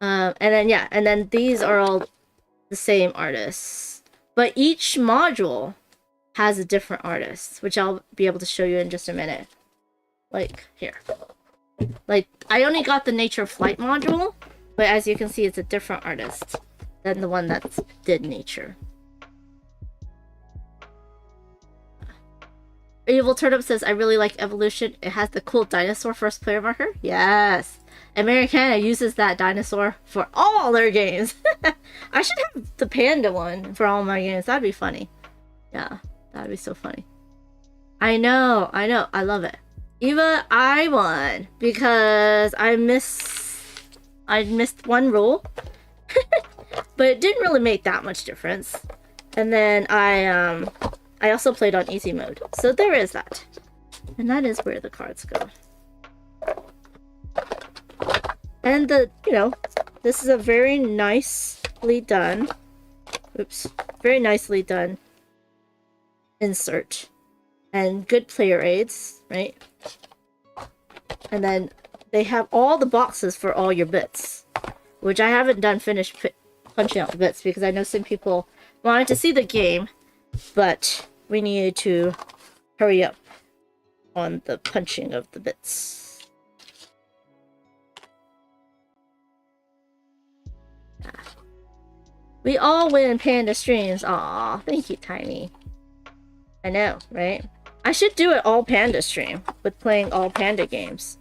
And then these are all the same artists, but each module has a different artist, which I'll be able to show you in just a minute. Like here, like I only got the Nature Flight module, but as you can see, it's a different artist than the one that did Nature. Evil Turnip says, I really like Evolution. It has the cool dinosaur first player marker. Yes. Americana uses that dinosaur for all their games. I should have the Panda one for all my games. That'd be funny. Yeah, that'd be so funny. I know. I love it. Eva, I won because I missed one rule. But it didn't really make that much difference. And then I also played on easy mode. So there is that. And that is where the cards go. And this is a very nicely done, very nicely done insert. And good player aids, right? And then they have all the boxes for all your bits, which I haven't done finished punching out the bits because I know some people wanted to see the game, but we needed to hurry up on the punching of the bits. We all win Panda streams. Aw, thank you, Tiny. I know, right? I should do an all Panda stream with playing all Panda games.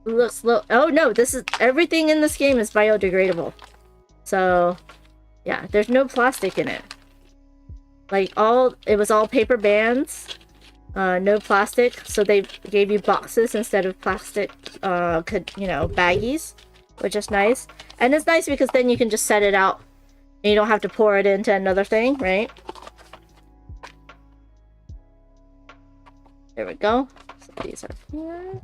Looks low. Oh no, this is everything in this game is biodegradable. So, yeah, there's no plastic in it. Like it was all paper bands. No plastic, so they gave you boxes instead of plastic, baggies, which is nice. And it's nice because then you can just set it out and you don't have to pour it into another thing, right? There we go. So these are here.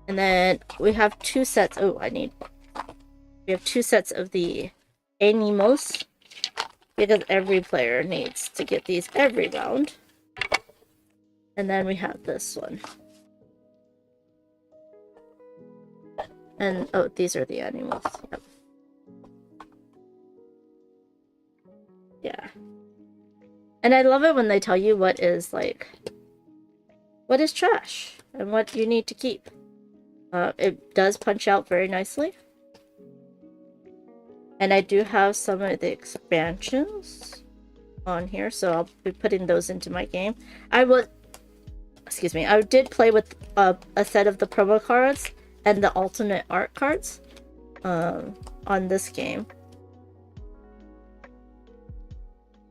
And then we have 2 sets. Oh, we have 2 sets of the animals because every player needs to get these every round. And then we have this one. And, oh, these are the animals. Yep. Yeah. And I love it when they tell you what is trash and what you need to keep. It does punch out very nicely. And I do have some of the expansions on here, so I'll be putting those into my game. I did play with a set of the promo cards and the alternate art cards on this game.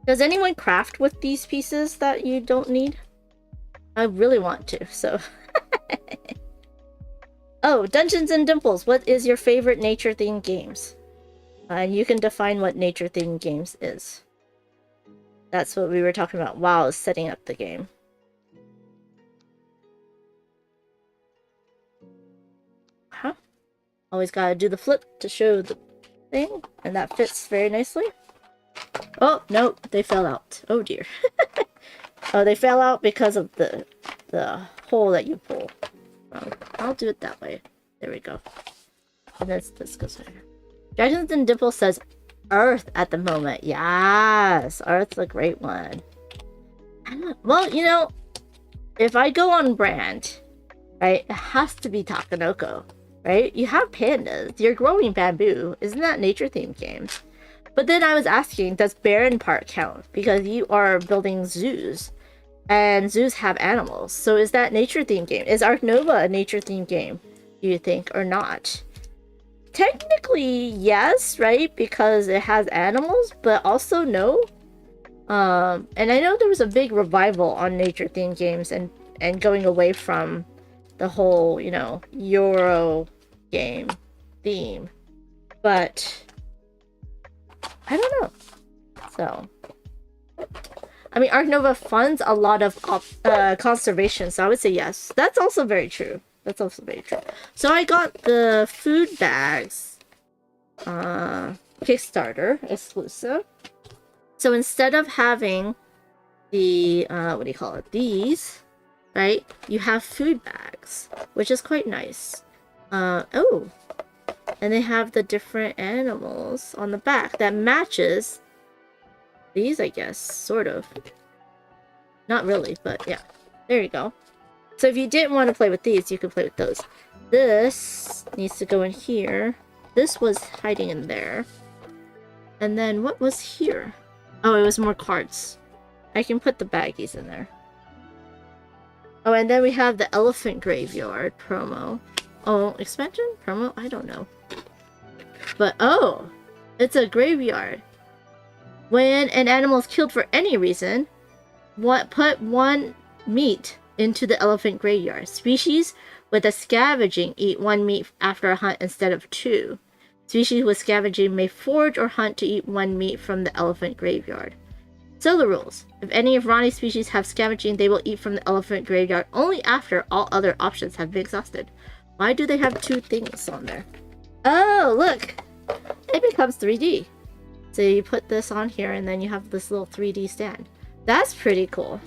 Does anyone craft with these pieces that you don't need? I really want to, so. Oh, Dungeons and Dimples, what is your favorite nature-themed games? And you can define what nature-themed games is. That's what we were talking about while I was setting up the game. Huh? Always gotta do the flip to show the thing, and that fits very nicely. Oh, no, they fell out. Oh dear. Oh, they fell out because of the hole that you pull. I'll do it that way. There we go. And this goes right here. Dragons and Dimple says Earth at the moment. Yes, Earth's a great one. Well, if I go on brand, right, it has to be Takanoko, right? You have pandas. You're growing bamboo. Isn't that nature-themed games? But then I was asking, does Barren Park count? Because you are building zoos. And zoos have animals. So is that nature-themed game? Is Ark Nova a nature-themed game, do you think, or not? technically yes, right? Because it has animals, but also no. And I know there was a big revival on nature-themed games and going away from the whole, you know, Euro game theme. But I don't know. So, I mean, Arc Nova funds a lot of conservation, so I would say yes. That's also very true. That's also very true. So I got the food bags, Kickstarter exclusive. So instead of having the, what do you call it, these, right, you have food bags, which is quite nice. Oh, and they have the different animals on the back that matches these, I guess, sort of. Not really, but yeah, there you go. So if you didn't want to play with these, you could play with those. This needs to go in here. This was hiding in there. And then what was here? Oh, it was more cards. I can put the baggies in there. Oh, and then we have the Elephant Graveyard promo. Oh, expansion? Promo? I don't know. But, oh! It's a graveyard. When an animal is killed for any reason, put one meat into the elephant graveyard. Species with a scavenging eat one meat after a hunt instead of two. Species with scavenging may forage or hunt to eat one meat from the elephant graveyard. So the rules. If any of Ronnie's species have scavenging, they will eat from the elephant graveyard only after all other options have been exhausted. Why do they have two things on there? Oh, look! It becomes 3D. So you put this on here and then you have this little 3D stand. That's pretty cool.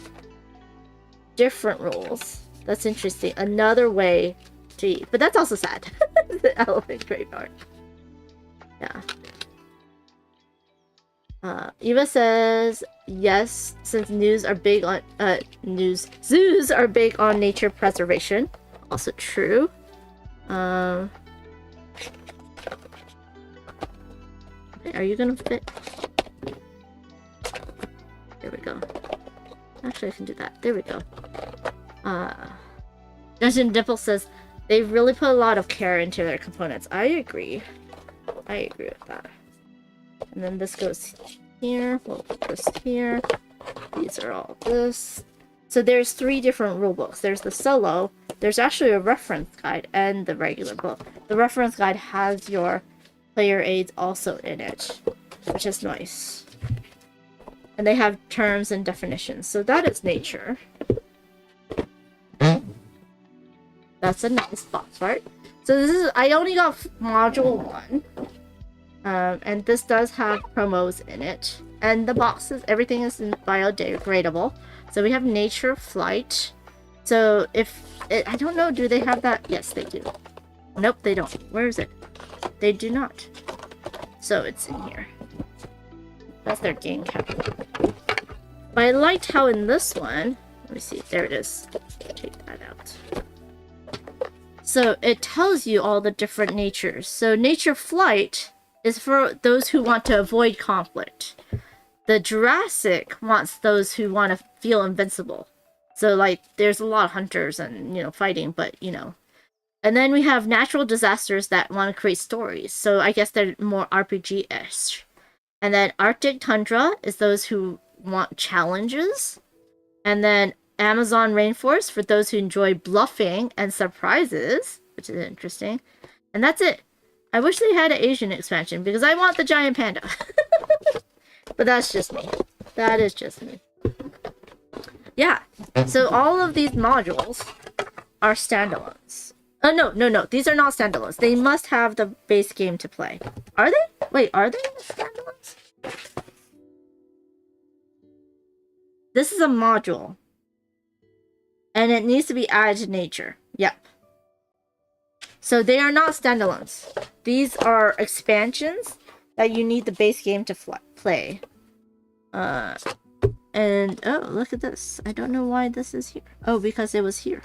Different rules. That's interesting. Another way to eat. But that's also sad. The elephant graveyard. Yeah. Eva says yes, since zoos are big on nature preservation. Also true. Are you gonna fit? There we go. Actually, I can do that. There we go. Dungeon Dimple says they've really put a lot of care into their components. I agree. I agree with that. And then this goes here. We'll put this here. These are all this. So there's 3 different rule books. There's the solo. There's actually a reference guide and the regular book. The reference guide has your player aids also in it, which is nice. And they have terms and definitions. So that is nature. That's a nice box art. So this is, I only got module 1. And this does have promos in it. And the boxes, everything is biodegradable. So we have nature flight. So if, I don't know, do they have that? Yes, they do. Nope, they don't. Where is it? They do not. So it's in here. That's their game capital. But I liked how in this one, let me see, there it is. Take that out. So it tells you all the different natures. So nature flight is for those who want to avoid conflict. The Jurassic wants those who want to feel invincible. So like there's a lot of hunters and, you know, fighting, but you know. And then we have natural disasters that want to create stories. So I guess they're more RPG-ish. And then Arctic Tundra is those who want challenges. And then Amazon Rainforest for those who enjoy bluffing and surprises, which is interesting. And that's it. I wish they had an Asian expansion because I want the giant panda. But that's just me. That is just me. Yeah. So all of these modules are standalones. Oh, no. These are not standalones. They must have the base game to play. Are they? Wait, are they standalones? This is a module. And it needs to be added to nature. Yep. So they are not standalones. These are expansions that you need the base game to play. And, oh, look at this. I don't know why this is here. Oh, because it was here.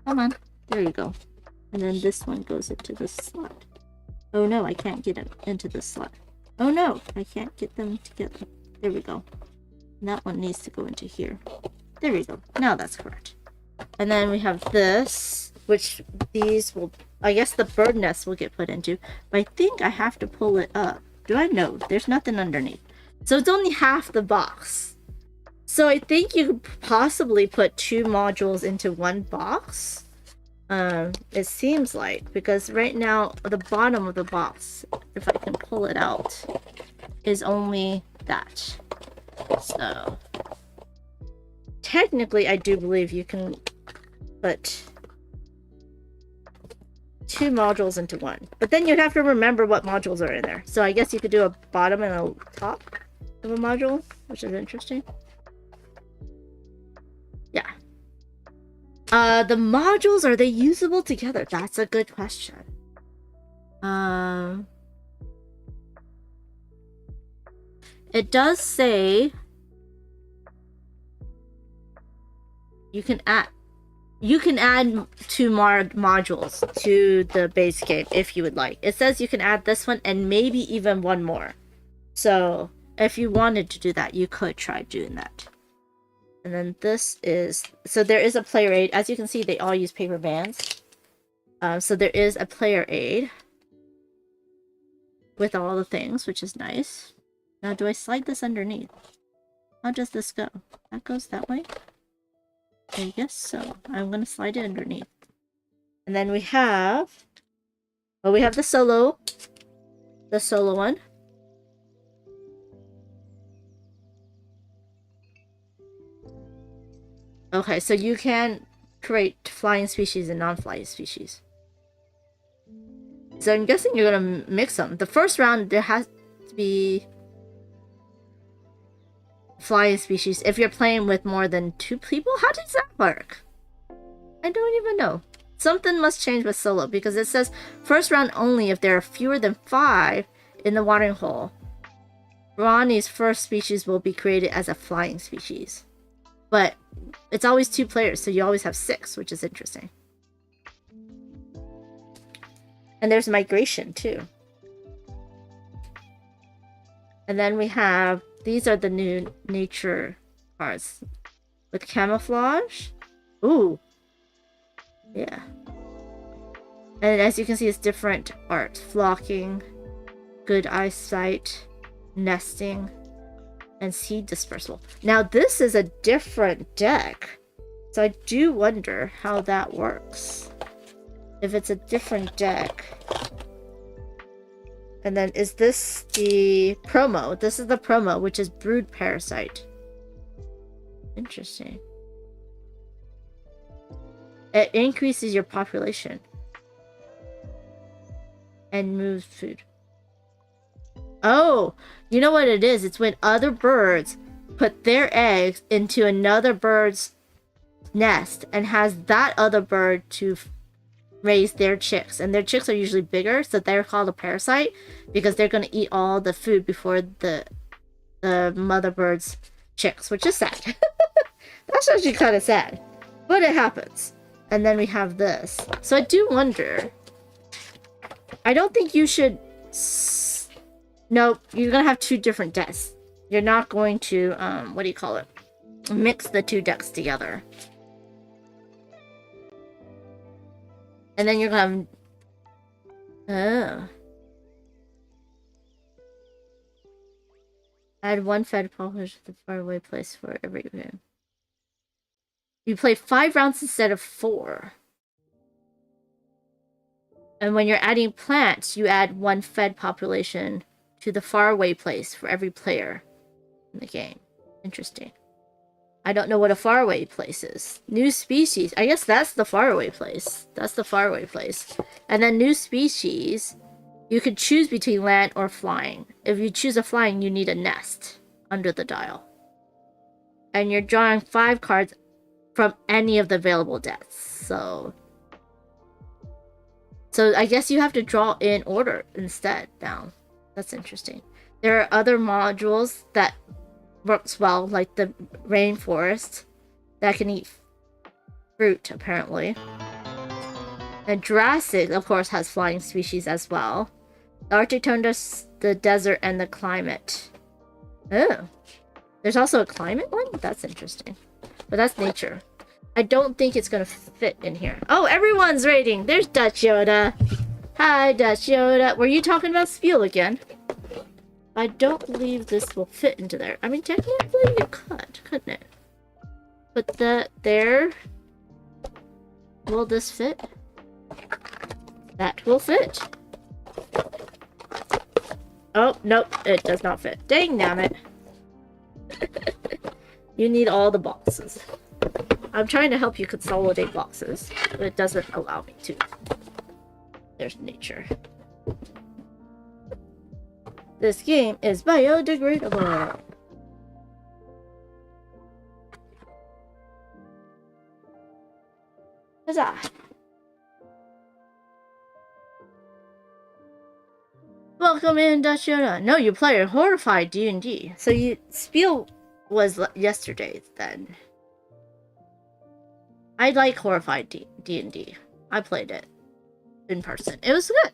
Come on. There you go. And then this one goes into this slot. Oh no, I can't get it into this slot. Oh no, I can't get them together. There we go. And that one needs to go into here. There we go. Now that's correct. And then we have this, which these will, I guess the bird nest will get put into. But I think I have to pull it up. Do I know? There's nothing underneath. So it's only half the box. So I think you could possibly put 2 modules into one box. It seems like, because right now the bottom of the box, if I can pull it out, is only that. So technically I do believe you can put 2 modules into one, but then you'd have to remember what modules are in there. So I guess you could do a bottom and a top of a module, which is interesting. Yeah. The modules, are they usable together? That's a good question. It does say you can add 2 modules to the base game if you would like. It says you can add this one and maybe even one more. So if you wanted to do that, you could try doing that. And then this is, so there is a player aid. As you can see, they all use paper bands. So there is a player aid with all the things, which is nice. Now, do I slide this underneath? How does this go? That goes that way? I guess so. I'm gonna slide it underneath. And then we have, well, we have the solo one. Okay, so you can create flying species and non-flying species. So I'm guessing you're gonna mix them. The first round, there has to be flying species if you're playing with more than 2 people. How does that work? I don't even know. Something must change with solo, because it says first round only if there are fewer than 5 in the watering hole. Ronnie's first species will be created as a flying species. But it's always 2 players, so you always have 6, which is interesting. And there's migration too. And then we have, these are the new nature cards with camouflage. Ooh. Yeah. And as you can see, it's different art. Flocking, good eyesight, nesting, and seed dispersal. Now this is a different deck, so I do wonder how that works. If it's a different deck. And then is this the promo? This is the promo, which is Brood Parasite. Interesting. It increases your population and moves food. Oh, you know what it is? It's when other birds put their eggs into another bird's nest and has that other bird to raise their chicks. And their chicks are usually bigger, so they're called a parasite because they're going to eat all the food before the mother bird's chicks, which is sad. That's actually kind of sad, but it happens. And then we have this. So I do wonder. I don't think you should. Nope, you're gonna have 2 different decks. You're not going to what do you call it? Mix the 2 decks together. And then you're gonna have. Oh. Add 1 fed publish to the faraway place for every room. You play 5 rounds instead of 4. And when you're adding plants, you add 1 fed population to the faraway place for every player in the game. Interesting. I don't know what a faraway place is. New species. I guess that's the faraway place. That's the faraway place. And then new species, you could choose between land or flying. If you choose a flying, you need a nest under the dial. And you're drawing 5 cards from any of the available decks. So I guess you have to draw in order instead now. That's interesting. There are other modules that works well, like the rainforest that can eat fruit, apparently. And Jurassic, of course, has flying species as well. The Arctic tundra, the desert, and the climate. Oh. There's also a climate one? That's interesting. but that's nature. I don't think it's gonna fit in here. Oh, everyone's raiding. There's Dutch Yoda. Hi, Dutch Yoda. Were you talking about Spiel again? I don't believe this will fit into there. I mean, technically it could, couldn't it? Put that there. Will this fit? That will fit. Oh, nope, it does not fit. Dang damn it. You need all the boxes. I'm trying to help you consolidate boxes, but it doesn't allow me to. There's nature. This game is biodegradable. Huzzah! Welcome in, Dutch Yoda. No, you play a horrified D&D. So you Spiel was yesterday then. I like horrified D&D. I played it in person. It was good.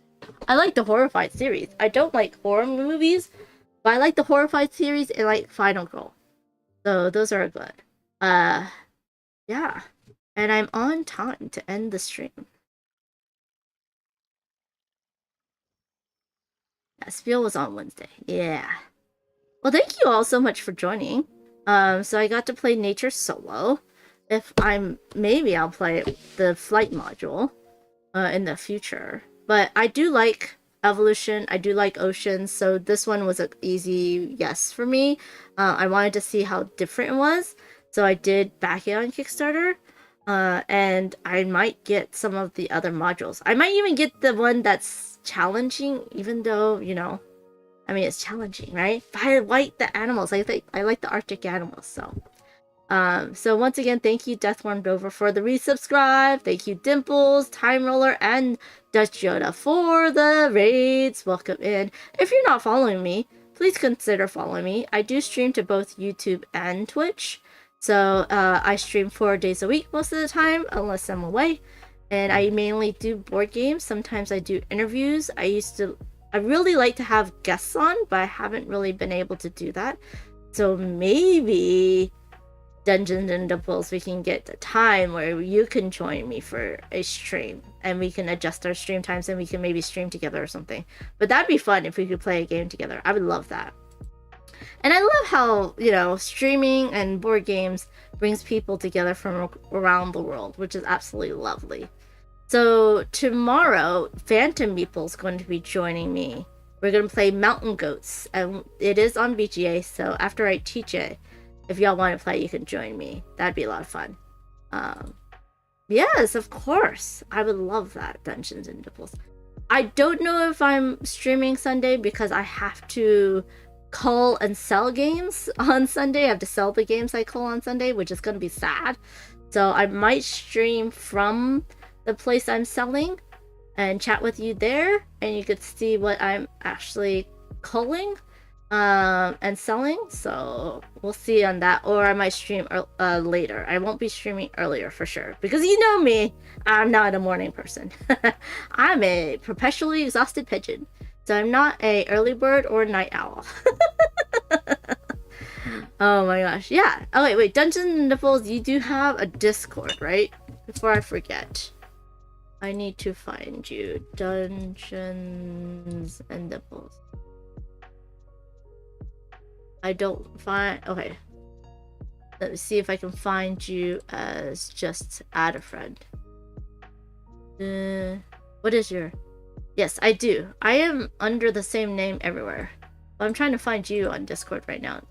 I like the horrified series. I don't like horror movies, but I like the horrified series and like Final Girl. So those are good. Yeah. And I'm on time to end the stream. Yeah, Spiel was on Wednesday. Yeah. Well, thank you all so much for joining. So I got to play Nature solo. Maybe I'll play the flight module in the future. But I do like Evolution. I do like Oceans. So this one was an easy yes for me. I wanted to see how different it was. So I did back it on Kickstarter. And I might get some of the other modules. I might even get the one that's challenging, even though, you know, I mean, it's challenging, right? But I like the animals. I like the Arctic animals, so. So once again, thank you, Deathworm Dover, for the resubscribe. Thank you, Dimples, Time Roller, and Dutch Yoda for the raids. Welcome in. If you're not following me, please consider following me. I do stream to both YouTube and Twitch. So I stream 4 days a week most of the time, unless I'm away. And I mainly do board games. Sometimes I do interviews. I really like to have guests on, but I haven't really been able to do that. So maybe Dungeons and Dimples, we can get the time where you can join me for a stream and we can adjust our stream times and we can maybe stream together or something. But that'd be fun if we could play a game together. I would love that. And I love how, you know, streaming and board games brings people together from around the world, which is absolutely lovely. So tomorrow, Phantom Meeple's going to be joining me. We're going to play Mountain Goats, and it is on BGA, so after I teach it, if y'all want to play, you can join me. That'd be a lot of fun. Yes, of course. I would love that, Dungeons and Dimples. I don't know if I'm streaming Sunday because I have to cull and sell games on Sunday. I have to sell the games I cull on Sunday, which is going to be sad. So I might stream from the place I'm selling and chat with you there, and you could see what I'm actually culling and selling. So we'll see on that, or I might stream later. I won't be streaming earlier for sure, because you know me, I'm not a morning person. I'm a perpetually exhausted pigeon, so I'm not a early bird or night owl. Oh my gosh, yeah. Oh wait, Dungeons and Dimples, you do have a Discord, right? Before I forget, I need to find you. Dungeons and Dimples. I don't find. Okay. Let me see if I can find you as just add a friend. What is your? Yes, I do. I am under the same name everywhere. I'm trying to find you on Discord right now.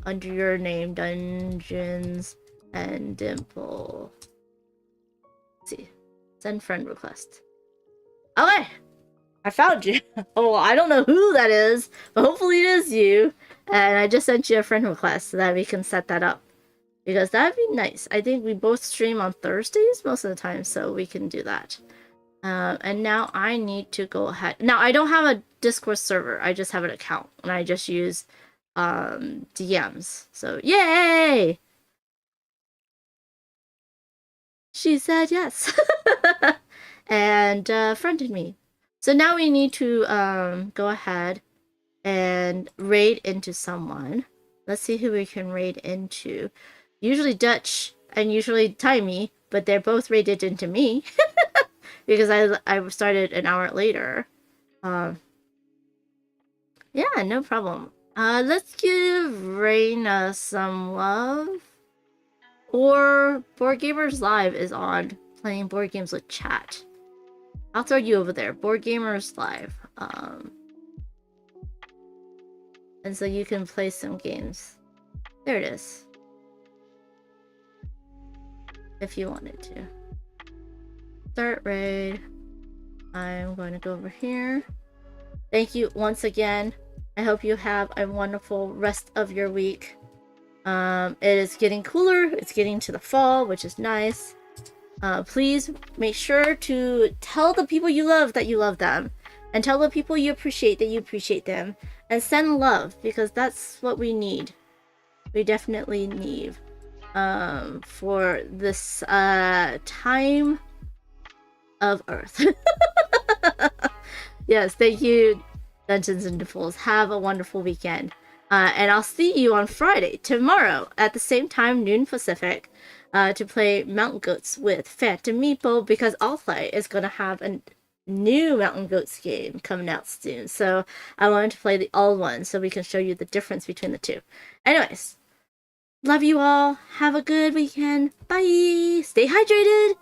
Under your name, Dungeons and Dimple. Let's see. Send friend request. Okay! I found you. Oh, I don't know who that is, but hopefully it is you. And I just sent you a friend request so that we can set that up. Because that'd be nice. I think we both stream on Thursdays most of the time, so we can do that. And now I need to go ahead. Now, I don't have a Discord server. I just have an account. And I just use DMs. So, yay! She said yes. And friended me. So now we need to go ahead and raid into someone. Let's see who we can raid into. Usually Dutch and usually time me, but they're both rated into me because I started an hour later. Yeah, no problem. Let's give Raina some love. Or Board Gamers Live is on, playing board games with chat. I'll throw you over there, Board Gamers Live. And so you can play some games. There it is. If you wanted to. Start raid. I'm going to go over here. Thank you once again. I hope you have a wonderful rest of your week. It is getting cooler. It's getting to the fall, which is nice. Please make sure to tell the people you love that you love them. And tell the people you appreciate that you appreciate them. And send love, because that's what we need. We definitely need. For this time of Earth. Yes, thank you, Dungeons and Fools. Have a wonderful weekend. And I'll see you on Friday, tomorrow, at the same time, noon Pacific, to play Mountain Goats with Phantom Meeple, because Allplay is going to have a new Mountain Goats game coming out soon. So I wanted to play the old one so we can show you the difference between the two. Anyways, love you all. Have a good weekend. Bye. Stay hydrated.